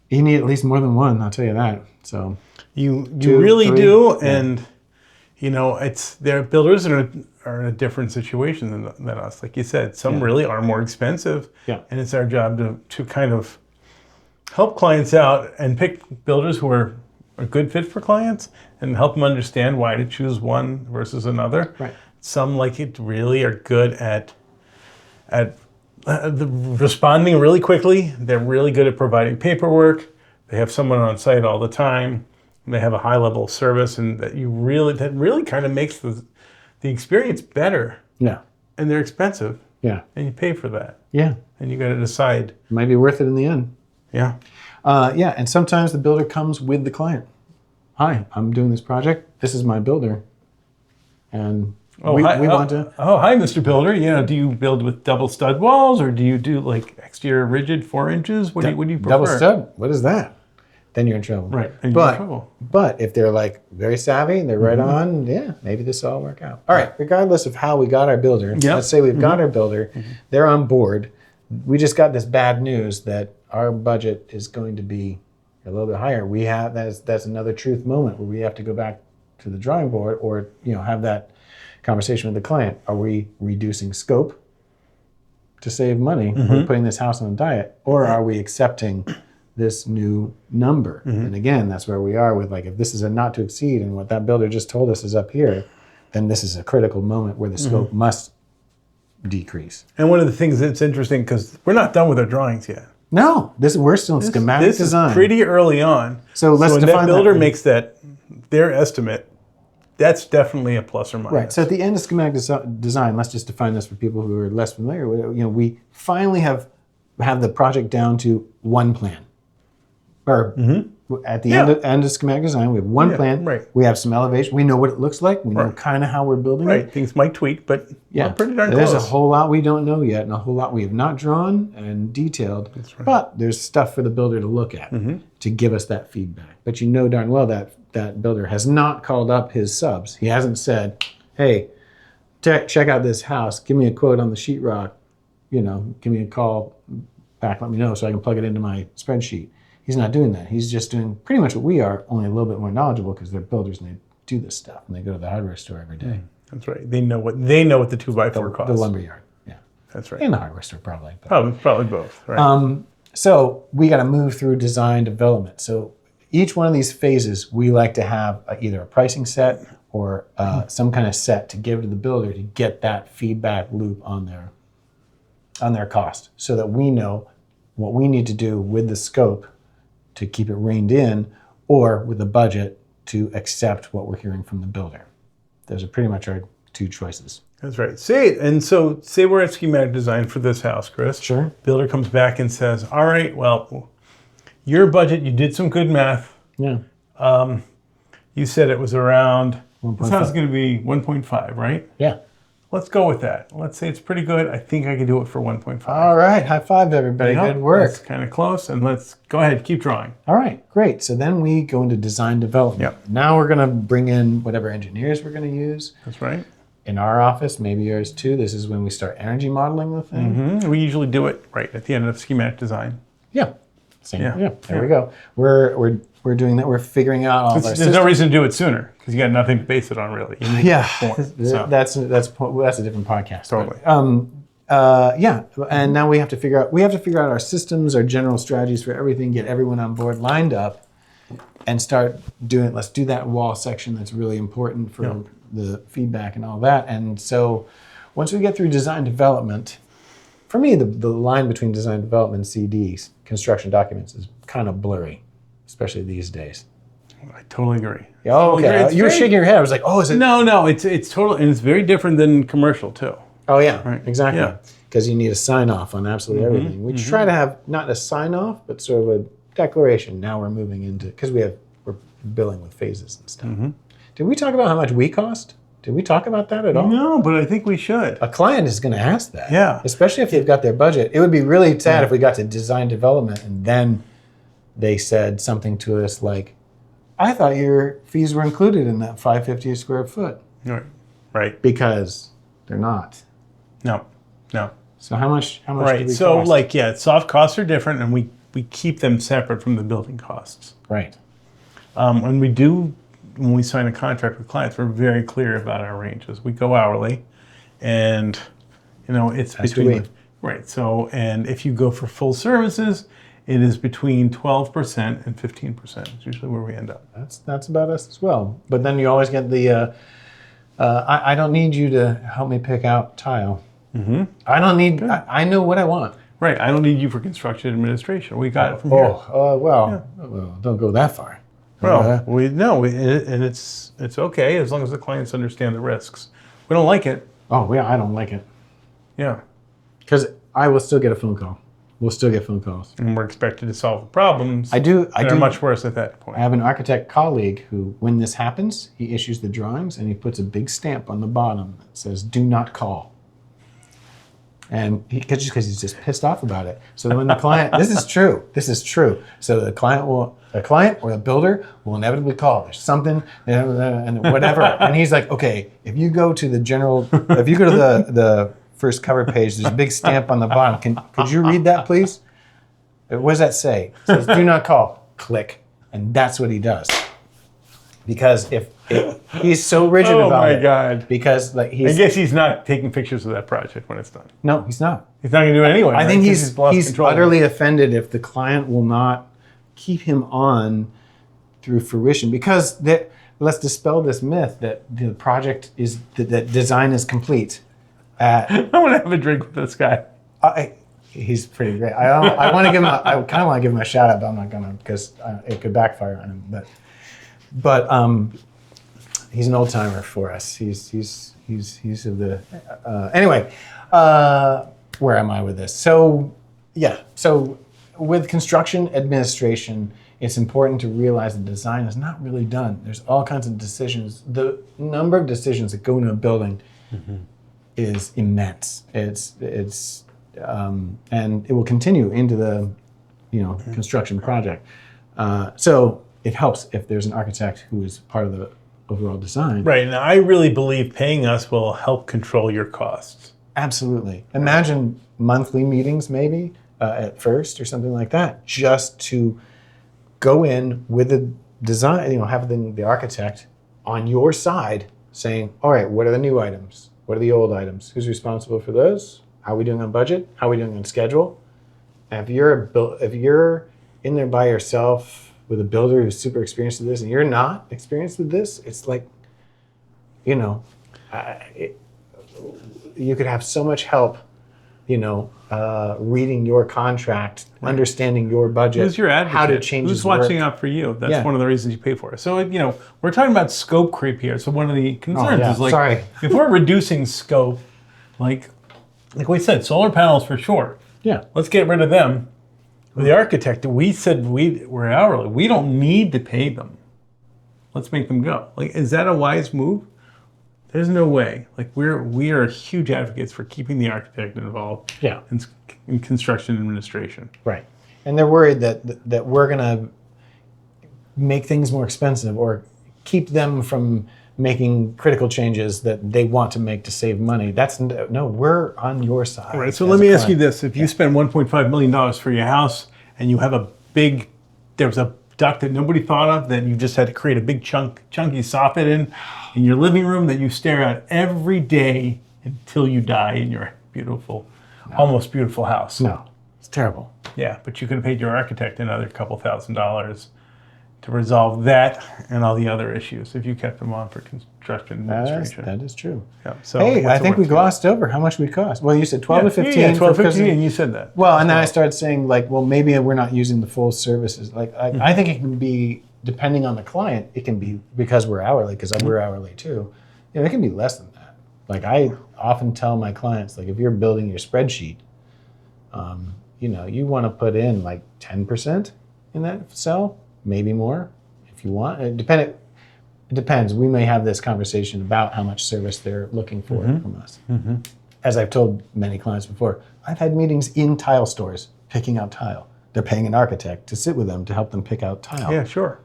You need at least more than one, I'll tell you that. So you 2, really 3, do. And, their builders are in a different situation than us. Like you said, some really are more expensive. Yeah. And it's our job to kind of help clients out and pick builders who are a good fit for clients and help them understand why to choose one versus another. Right. Some like it really are good at responding really quickly. They're really good at providing paperwork. They have someone on site all the time. They have a high level of service, and that really kind of makes the experience better. Yeah. And they're expensive. Yeah. And you pay for that. Yeah. And you got to decide. It might be worth it in the end. Yeah. And sometimes the builder comes with the client. Hi, I'm doing this project. This is my builder. And we want to. Oh, hi, Mr. Builder. Do you build with double stud walls, or do you do like exterior rigid 4 inches? What do you prefer? Double stud? What is that? Then you're in trouble. Right. And you're in trouble. But if they're like very savvy and they're right on, maybe this will all work out. All right. Regardless of how we got our builder, let's say we've got our builder, they're on board. We just got this bad news that our budget is going to be a little bit higher. We have that's another truth moment where we have to go back to the drawing board, or have that conversation with the client. Are we reducing scope to save money? We're putting this house on a diet, or are we accepting this new number? And again, that's where we are with if this is a not to exceed and what that builder just told us is up here, then this is a critical moment where the scope must decrease. And one of the things that's interesting, because we're not done with our drawings yet. No, we're still in schematic design. This is pretty early on. So let's when define that builder makes their estimate, that's definitely a plus or minus. Right. So at the end of schematic design, let's just define this for people who are less familiar with it. We finally have the project down to one plan. Or at the end of schematic design, we have one plan. Right. We have some elevation. We know what it looks like. We know kind of how we're building it. Things might tweak, but we're pretty darn There's close. a whole lot we don't know yet, and a whole lot we have not drawn and detailed. That's right. But there's stuff for the builder to look at to give us that feedback. But darn well that builder has not called up his subs. He hasn't said, hey, check out this house. Give me a quote on the sheetrock. give me a call back, let me know so I can plug it into my spreadsheet. He's not doing that. He's just doing pretty much what we are, only a little bit more knowledgeable because they're builders and they do this stuff and they go to the hardware store every day. That's right. They know what the 2x4 costs. The lumberyard, yeah. That's right. And the hardware store probably. Probably both, right? So we got to move through design development. So each one of these phases, we like to have either a pricing set or some kind of set to give to the builder to get that feedback loop on their cost, so that we know what we need to do with the scope to keep it reined in, or with the budget to accept what we're hearing from the builder. Those are pretty much our two choices. That's right. Say we're at schematic design for this house, Chris. Sure. Builder comes back and says, all right, well, your budget, you did some good math. Yeah. You said it was around, 1.5. This house is going to be 1.5, right? Yeah. Let's go with that. Let's say it's pretty good. I think I can do it for 1.5. All right. High five, everybody. Yep, Good work. That's kind of close. And let's go ahead, keep drawing. All right. Great. So then we go into design development. Yep. Now we're going to bring in whatever engineers we're going to use. That's right. In our office, maybe yours too, this is when we start energy modeling the thing. We usually do it right at the end of schematic design. Yeah. Same. Yeah. Yeah. There we go. We're doing that. We're figuring out all of our There's systems. no reason to do it sooner because you got nothing to base it on, really. You need Yeah. form, so. That's a different podcast. Totally. Yeah. And now we have to figure out our systems, our general strategies for everything, get everyone on board, lined up, and let's do that wall section that's really important for the feedback and all that. And so once we get through design development, for me, the line between design development and CDs, construction documents, is kind of blurry, especially these days. I totally agree. Oh, okay. You were shaking your head. I was like, oh, is it? No, it's totally, and it's very different than commercial too. Oh, yeah, Right. exactly. Yeah. Because you need a sign off on absolutely everything. We try to have not a sign off, but sort of a declaration. Now we're moving into, because we're billing with phases and stuff. Did we talk about how much we cost? Did we talk about that at all? No, but I think we should. A client is going to ask that. Yeah. Especially if they've got their budget. It would be really sad if we got to design development and then they said something to us like, I thought your fees were included in that $550 a square foot. Right. Because they're not. No. So how much do Right. we So cost? soft costs are different, and we keep them separate from the building costs. Right. When we sign a contract with clients, we're very clear about our ranges. We go hourly, and it's As between do we. right. So, and if you go for full services, it is between 12% and 15%. It's usually where we end up. That's about us as well. But then you always get the I don't need you to help me pick out tile. I don't need. I know what I want. Right. I don't need you for construction administration. We got it from here. Well, don't go that far. Well, and it's okay as long as the clients understand the risks. We don't like it. Oh, yeah, I don't like it. Yeah. Because I will still get a phone call. We'll still get phone calls. And we're expected to solve the problems. I do. They're much worse at that point. I have an architect colleague who, when this happens, he issues the drawings and he puts a big stamp on the bottom that says, "Do not call." And because he's just pissed off about it. So then when the client, this is true. So the client or the builder will inevitably call. There's something and whatever. And he's like, okay, if you go to the first cover page, there's a big stamp on the bottom. Could you read that, please? What does that say? It says, "Do not call." Click. And that's what he does. Because if he's so rigid about it. Oh my God. Because I guess he's not taking pictures of that project when it's done. No, he's not. He's not going to do it anyway. I think he's control. utterly offended if the client will not keep him on through fruition. Because let's dispel this myth that the project is, that design is complete. I want to have a drink with this guy. He's pretty great. I want to give him. I kind of want to give him a shout out, but I'm not gonna because it could backfire on him. But he's an old timer for us. He's of the anyway. Where am I with this? So with construction administration, it's important to realize the design is not really done. There's all kinds of decisions. The number of decisions that go into a building is immense. It's and it will continue into the construction project. So it helps if there's an architect who is part of the overall design. Right, and I really believe paying us will help control your costs. Absolutely. Imagine monthly meetings maybe at first or something like that, just to go in with a design, have the architect on your side saying, all right, what are the new items? What are the old items? Who's responsible for those? How are we doing on budget? How are we doing on schedule? And if you're in there by yourself with a builder who's super experienced with this and you're not experienced with this, it's like, you could have so much help, reading your contract, understanding your budget, Who's your advocate? how to change Who's watching out for you? That's one of the reasons you pay for it. So, we're talking about scope creep here. So one of the concerns is if we're reducing scope, like we said, solar panels for sure. Yeah. Let's get rid of them. The architect, we said we're hourly. We don't need to pay them. Let's make them go. Is that a wise move? There's no way. We are huge advocates for keeping the architect involved. Yeah. In construction administration. Right. And they're worried that we're going to make things more expensive or keep them from making critical changes that they want to make to save money. We're on your side. All right. So let me ask you this. If you spend $1.5 million for your house and you have there's a duct that nobody thought of that you just had to create a big chunky soffit in your living room that you stare at every day until you die in your almost beautiful house. No, it's terrible. Yeah, but you could have paid your architect another couple $1,000s to resolve that and all the other issues if you kept them on for construction administration. That is true. Yeah, so I think we glossed over how much we cost. Well, you said 12 to 15. Yeah, 12 to 15, and you said that. Well, and then I started saying, maybe we're not using the full services. I think it can be, depending on the client, it can be, because we're hourly, because we're hourly too, it can be less than that. I often tell my clients, if you're building your spreadsheet, you want to put in 10% in that cell, maybe more if you want. It depends. We may have this conversation about how much service they're looking for from us. Mm-hmm. As I've told many clients before, I've had meetings in tile stores picking out tile. They're paying an architect to sit with them to help them pick out tile. Yeah, sure.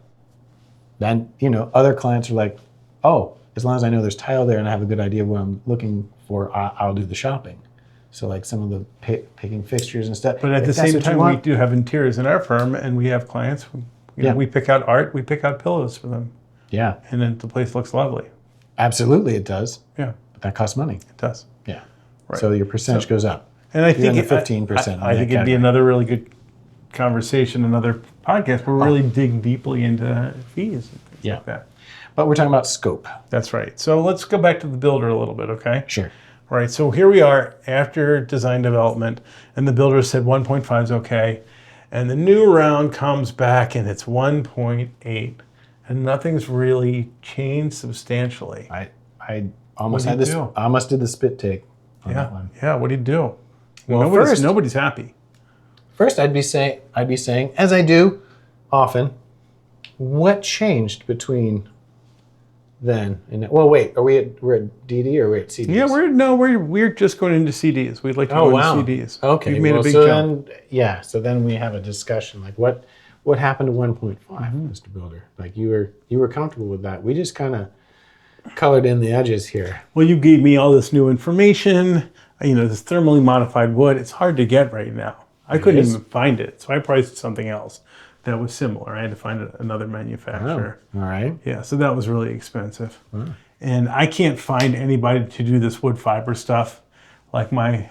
Then, other clients are like, oh, as long as I know there's tile there and I have a good idea of what I'm looking for, I'll do the shopping. So some of the picking fixtures and stuff. But at the same time, we do have interiors in our firm, and we have clients. We pick out art. We pick out pillows for them. Yeah. And then the place looks lovely. Absolutely, it does. Yeah. But that costs money. It does. Yeah. Right. So your percentage goes up. And I think 15%. I think it'd be another really good conversation, another podcast where we really dig deeply into fees and things like that. But we're talking about scope. That's right. So let's go back to the builder a little bit, okay? Sure. All right. So here we are after design development, and the builder said 1.5 is okay. And the new round comes back and it's 1.8, and nothing's really changed substantially. I almost had this. I almost did the spit take on that one. Yeah. What do you do? Well, nobody's happy. First, I'd be saying, as I do often, what changed between then and wait, we're at DD or we're at CDs? Yeah, we're just going into CDs. We'd like to go into CDs. Okay, you've made a big jump. So then we have a discussion what happened to 1.5, Mr. Builder? You were comfortable with that. We just kind of colored in the edges here. Well, you gave me all this new information. This thermally modified wood. It's hard to get right now. I couldn't even find it, so I priced something else that was similar. I had to find another manufacturer. Oh, all right. Yeah, so that was really expensive. And I can't find anybody to do this wood fiber stuff. Like my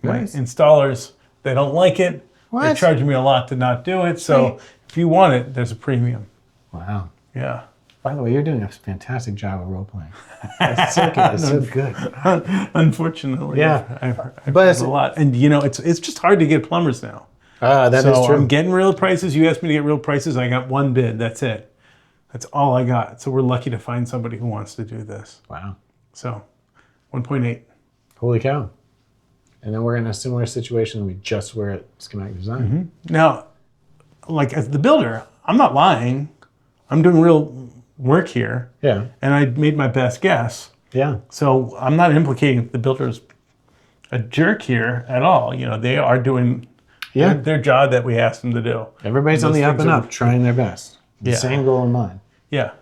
installers, they don't like it. What? They're charging me a lot to not do it. So if you want it, there's a premium. Wow. Yeah. By the way, you're doing a fantastic job of role playing. It's so good. It's so good. Unfortunately, yeah, I've heard a lot, and it's just hard to get plumbers now. That is true. I'm getting real prices. You asked me to get real prices. I got one bid. That's it. That's all I got. So we're lucky to find somebody who wants to do this. Wow. So 1.8. Holy cow. And then we're in a similar situation. We just were at schematic design. Now, as the builder, I'm not lying. I'm doing real work here. Yeah. And I made my best guess. Yeah. So I'm not implicating the builder's a jerk here at all. They are doing their job that we asked them to do. Everybody's on the up and up, trying their best. The same goal in mind. Yeah.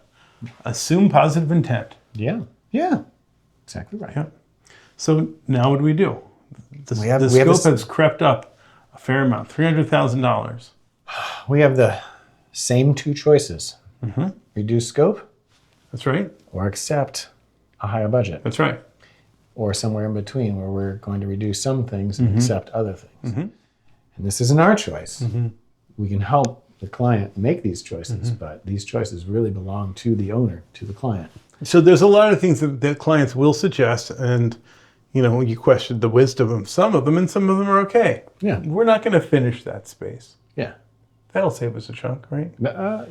Assume positive intent. Yeah. Yeah. Exactly right. Yeah. So now what do we do? The we have scope has crept up a fair amount, $300,000. We have the same two choices. Reduce scope That's right. or accept a higher budget. That's right. Or somewhere in between where we're going to reduce some things and accept other things. And this isn't our choice. We can help the client make these choices, but these choices really belong to the owner, to the client. So there's a lot of things that clients will suggest, and you question the wisdom of some of them, and some of them are okay. Yeah. We're not going to finish that space. Yeah. That'll save us a chunk, right?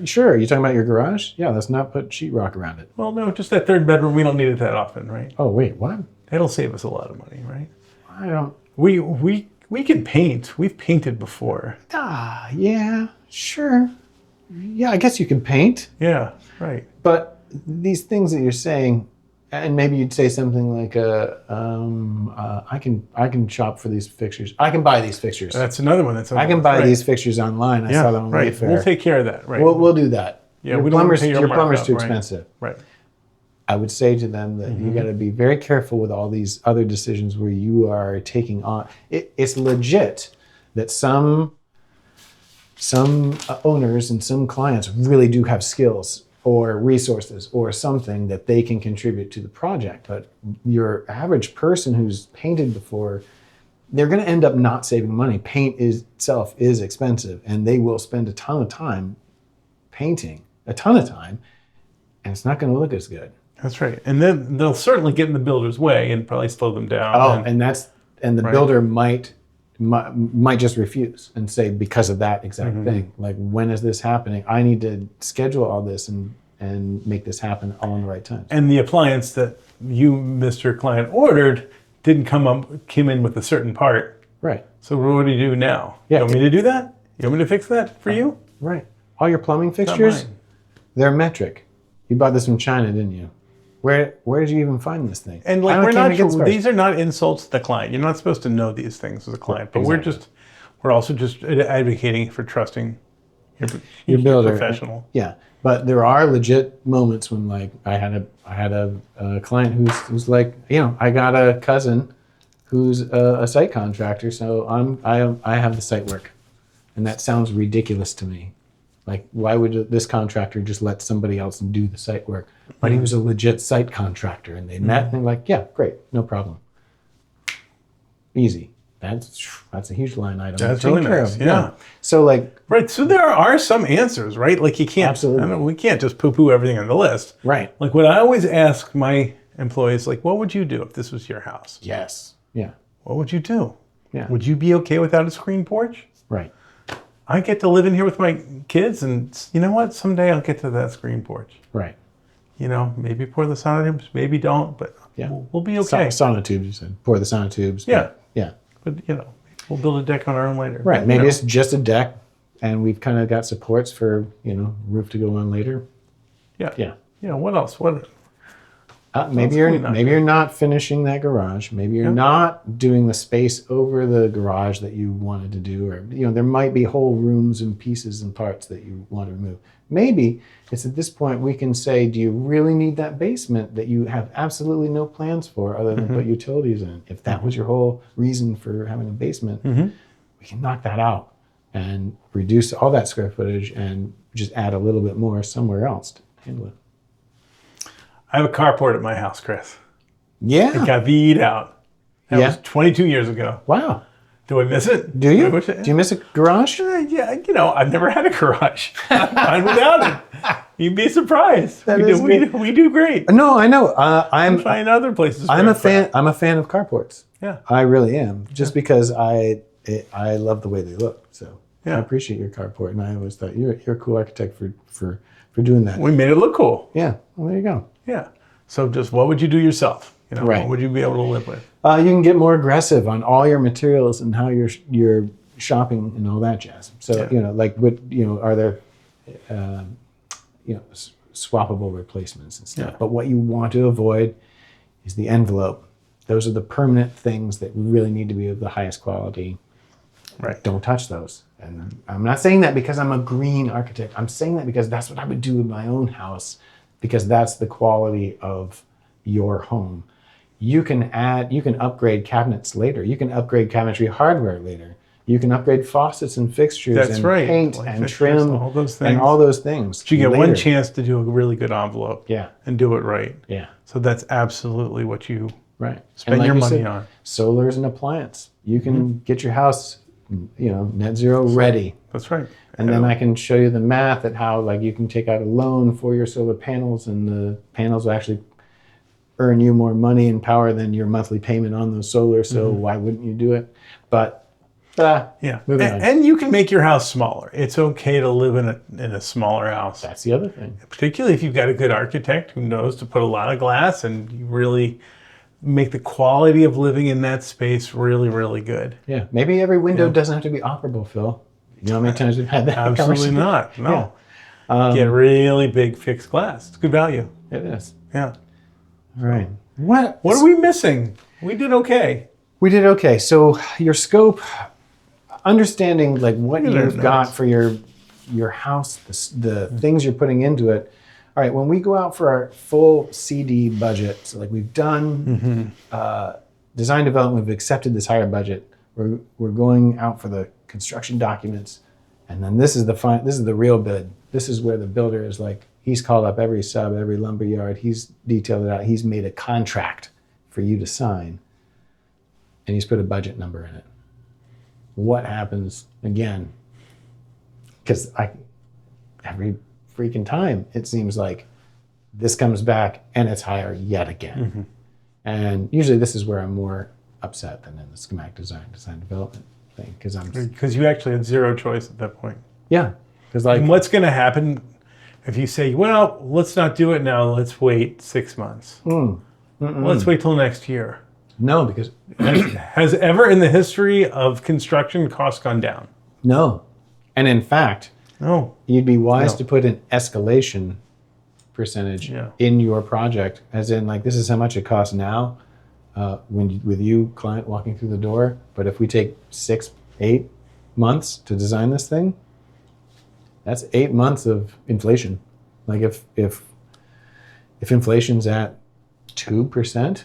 Sure. You talking about your garage? Yeah, let's not put sheetrock around it. Well, no, just that third bedroom, we don't need it that often, right? Oh, wait, what? That'll save us a lot of money, right? I don't... We can paint. We've painted before. Yeah, sure. Yeah, I guess you can paint. Yeah, right. But these things that you're saying, and maybe you'd say something like, I can shop for these fixtures. I can buy these fixtures. That's another one. I can buy these fixtures online. I saw them on right. Wayfair. We'll take care of that, right? We'll do that. Yeah, your we don't plumber's, pay your plumber's markup, too right. expensive. Right. I would say to them that you got to be very careful with all these other decisions where you are taking on. It's legit that some owners and some clients really do have skills or resources or something that they can contribute to the project. But your average person who's painted before, they're going to end up not saving money. Paint itself is expensive, and they will spend a ton of time painting, and it's not going to look as good. That's right. And then they'll certainly get in the builder's way and probably slow them down. Oh, and the builder might just refuse and say, because of that exact thing, like, when is this happening? I need to schedule all this and make this happen all in the right time. And the appliance that you, Mr. Client, ordered came in with a certain part. Right. So what do you do now? Yeah. You want me to do that? You want me to fix that for you? Right. All your plumbing fixtures, mine. they're metric. You bought this from China, didn't you? Where did you even find this thing? And these are not insults to the client. You're not supposed to know these things as a client, but we're also just advocating for trusting your builder, professional. Yeah, but there are legit moments when, like, I had a client who's like, I got a cousin who's a site contractor, so I have the site work, and that sounds ridiculous to me. Like, why would this contractor just let somebody else do the site work? But he was a legit site contractor, and they met, and they're like, yeah, great, no problem. Easy. That's a huge line item. That's really nice, yeah. So, like... Right, so there are some answers, right? Like, you can't... Absolutely. we can't just poo-poo everything on the list. Right. Like, what I always ask my employees, like, what would you do if this was your house? Yes. Yeah. What would you do? Yeah. Would you be okay without a screen porch? Right. I get to live in here with my kids, and you know what? Someday I'll get to that screen porch. Right. Maybe pour the sonotubes, maybe don't, but we'll be okay. Sonotubes, you said. Pour the sonotubes. Yeah. Yeah. But, we'll build a deck on our own later. Right. Maybe it's just a deck, and we've kind of got supports for, roof to go on later. Yeah. Yeah. What else? Maybe you're not finishing that garage. Maybe you're not doing the space over the garage that you wanted to do, or there might be whole rooms and pieces and parts that you want to remove. Maybe it's at this point we can say, do you really need that basement that you have absolutely no plans for other than put utilities in? If that was your whole reason for having a basement, we can knock that out and reduce all that square footage and just add a little bit more somewhere else to handle it. I have a carport at my house, Chris. Yeah. It got V'd out. That was 22 years ago. Wow. Do I miss it? Do you? Do you miss a garage? Yeah, I've never had a garage. I'm fine without it. You'd be surprised. We do great. No, I know. I'm find other places. I'm a fan of carports. Yeah. I really am. Just because I love the way they look. So I appreciate your carport, and I always thought you're a cool architect for doing that. We made it look cool. Yeah. Well, there you go. Yeah. So just what would you do yourself? Right. What would you be able to live with? You can get more aggressive on all your materials and how you're shopping and all that jazz. So are there swappable replacements and stuff. Yeah. But what you want to avoid is the envelope. Those are the permanent things that really need to be of the highest quality. Right. Don't touch those. And I'm not saying that because I'm a green architect. I'm saying that because that's what I would do in my own house, because that's the quality of your home. you can upgrade cabinets later. You can upgrade cabinetry hardware later. You can upgrade faucets and fixtures and paint and trim all those things. and all those things. But you get later. one chance to do a really good envelope and do it right. Yeah. So that's absolutely what you right. spend your money on. Solar is an appliance. You can get your house, net zero ready. That's right. And then I can show you the math at how you can take out a loan for your solar panels, and the panels will actually earn you more money and power than your monthly payment on the solar. So why wouldn't you do it? But moving on. And you can make your house smaller. It's okay to live in a smaller house. That's the other thing. Particularly if you've got a good architect who knows to put a lot of glass, and you really make the quality of living in that space really, really good. Yeah. Maybe every window doesn't have to be operable, Phil. You know how many times we've had that Absolutely conversation? not. No. Yeah. Get really big fixed glass. It's good value. It is. Yeah. All right. What are we missing? We did okay. We did okay. So your scope, understanding what you've got for your house, the things you're putting into it. All right, when we go out for our full CD budget, so we've done design development, we've accepted this higher budget. We're going out for the construction documents, and then this is the real bid. This is where the builder is he's called up every sub, every lumber yard. He's detailed it out. He's made a contract for you to sign, and he's put a budget number in it. What happens again? Because every freaking time it seems like this comes back and it's higher yet again. And usually this is where I'm more upset than in the schematic design development thing, because you actually had zero choice at that point. Yeah, because what's going to happen if you say, well, let's not do it now, let's wait 6 months. Let's wait till next year. No, because has ever in the history of construction costs gone down? No. And in fact, no. You'd be wise to put an escalation percentage in your project, as in this is how much it costs now with you, client, walking through the door. But if we take 6-8 months to design this thing, that's 8 months of inflation. If inflation's at 2%,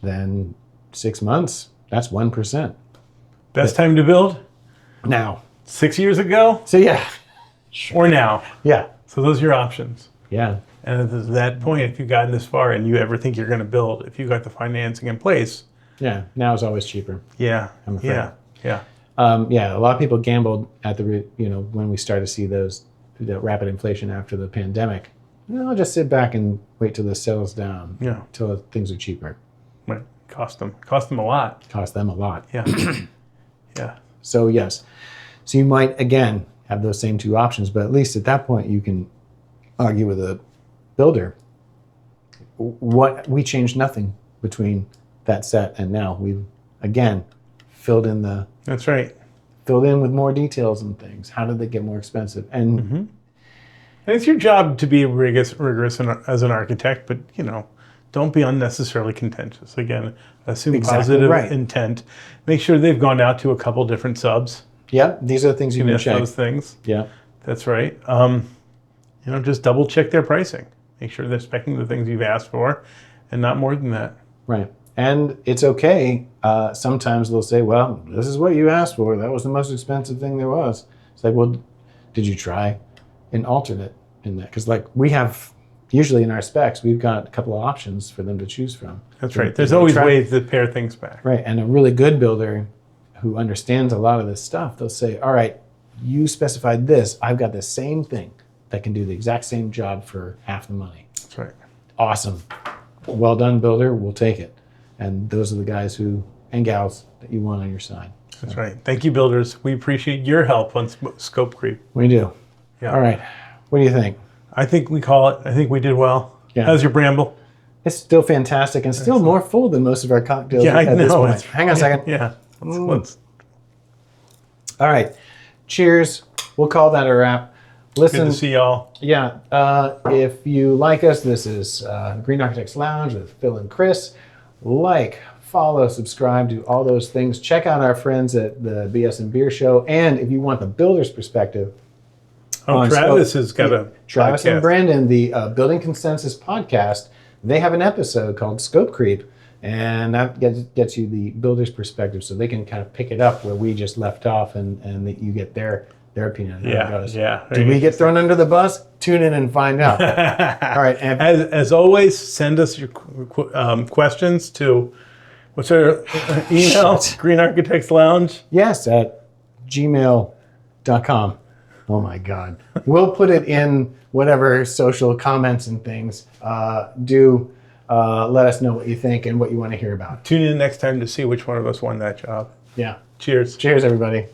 then 6 months, that's 1%. Best time to build? Now. 6 years ago? So yeah. Or now. Yeah. So those are your options. Yeah. And at that point, if you've gotten this far and you ever think you're going to build, if you got the financing in place. Yeah. Now is always cheaper. Yeah. I'm afraid. Yeah. A lot of people gambled at when we started to see the rapid inflation after the pandemic. I'll just sit back and wait till this settles down. Yeah. Till things are cheaper. Right. Cost them a lot. Cost them a lot. Yeah. Yeah. So yes. So you might again have those same two options, but at least at that point you can argue with a builder. We changed nothing between that set and now. We've again filled in That's right. Filled in with more details and things. How did they get more expensive? And and it's your job to be rigorous as an architect, but don't be unnecessarily contentious. Again, assume positive intent. Make sure they've gone out to a couple different subs. Yeah, these are the things you can check. Those things. Yeah, that's right. Just double check their pricing. Make sure they're specing the things you've asked for, and not more than that. Right, and it's okay. Sometimes they'll say, "Well, this is what you asked for. That was the most expensive thing there was." It's well, did you try an alternate in that? Because we have. Usually in our specs, we've got a couple of options for them to choose from. That's right. There's always ways to pare things back. Right. And a really good builder who understands a lot of this stuff, they'll say, all right, you specified this. I've got the same thing that can do the exact same job for half the money. That's right. Awesome. Well done, builder. We'll take it. And those are the guys and gals that you want on your side. So. That's right. Thank you, builders. We appreciate your help on scope creep. We do. Yeah. All right. What do you think? I think we call it. I think we did well. Yeah. How's your Bramble? It's still fantastic and still more full than most of our cocktails at this point. Hang on a second. Yeah. Let's. All right. Cheers. We'll call that a wrap. Listen. Good to see y'all. Yeah. If you like us, this is Green Architects Lounge with Phil and Chris. Follow, subscribe, do all those things. Check out our friends at the BS and Beer Show. And if you want the builder's perspective, Travis has got a Travis podcast. and Brandon, the Building Consensus podcast. they have an episode called Scope Creep, and that gets you the builder's perspective, so they can kind of pick it up where we just left off, and that you get their opinion on how it goes. Yeah. Did we get thrown under the bus? Tune in and find out. All right. And As always, send us your questions to, what's our email? Green Architects Lounge. yes, at gmail.com. Oh my God. We'll put it in whatever social comments and things. Let us know what you think and what you want to hear about. Tune in next time to see which one of us won that job. Yeah. Cheers. Cheers, everybody.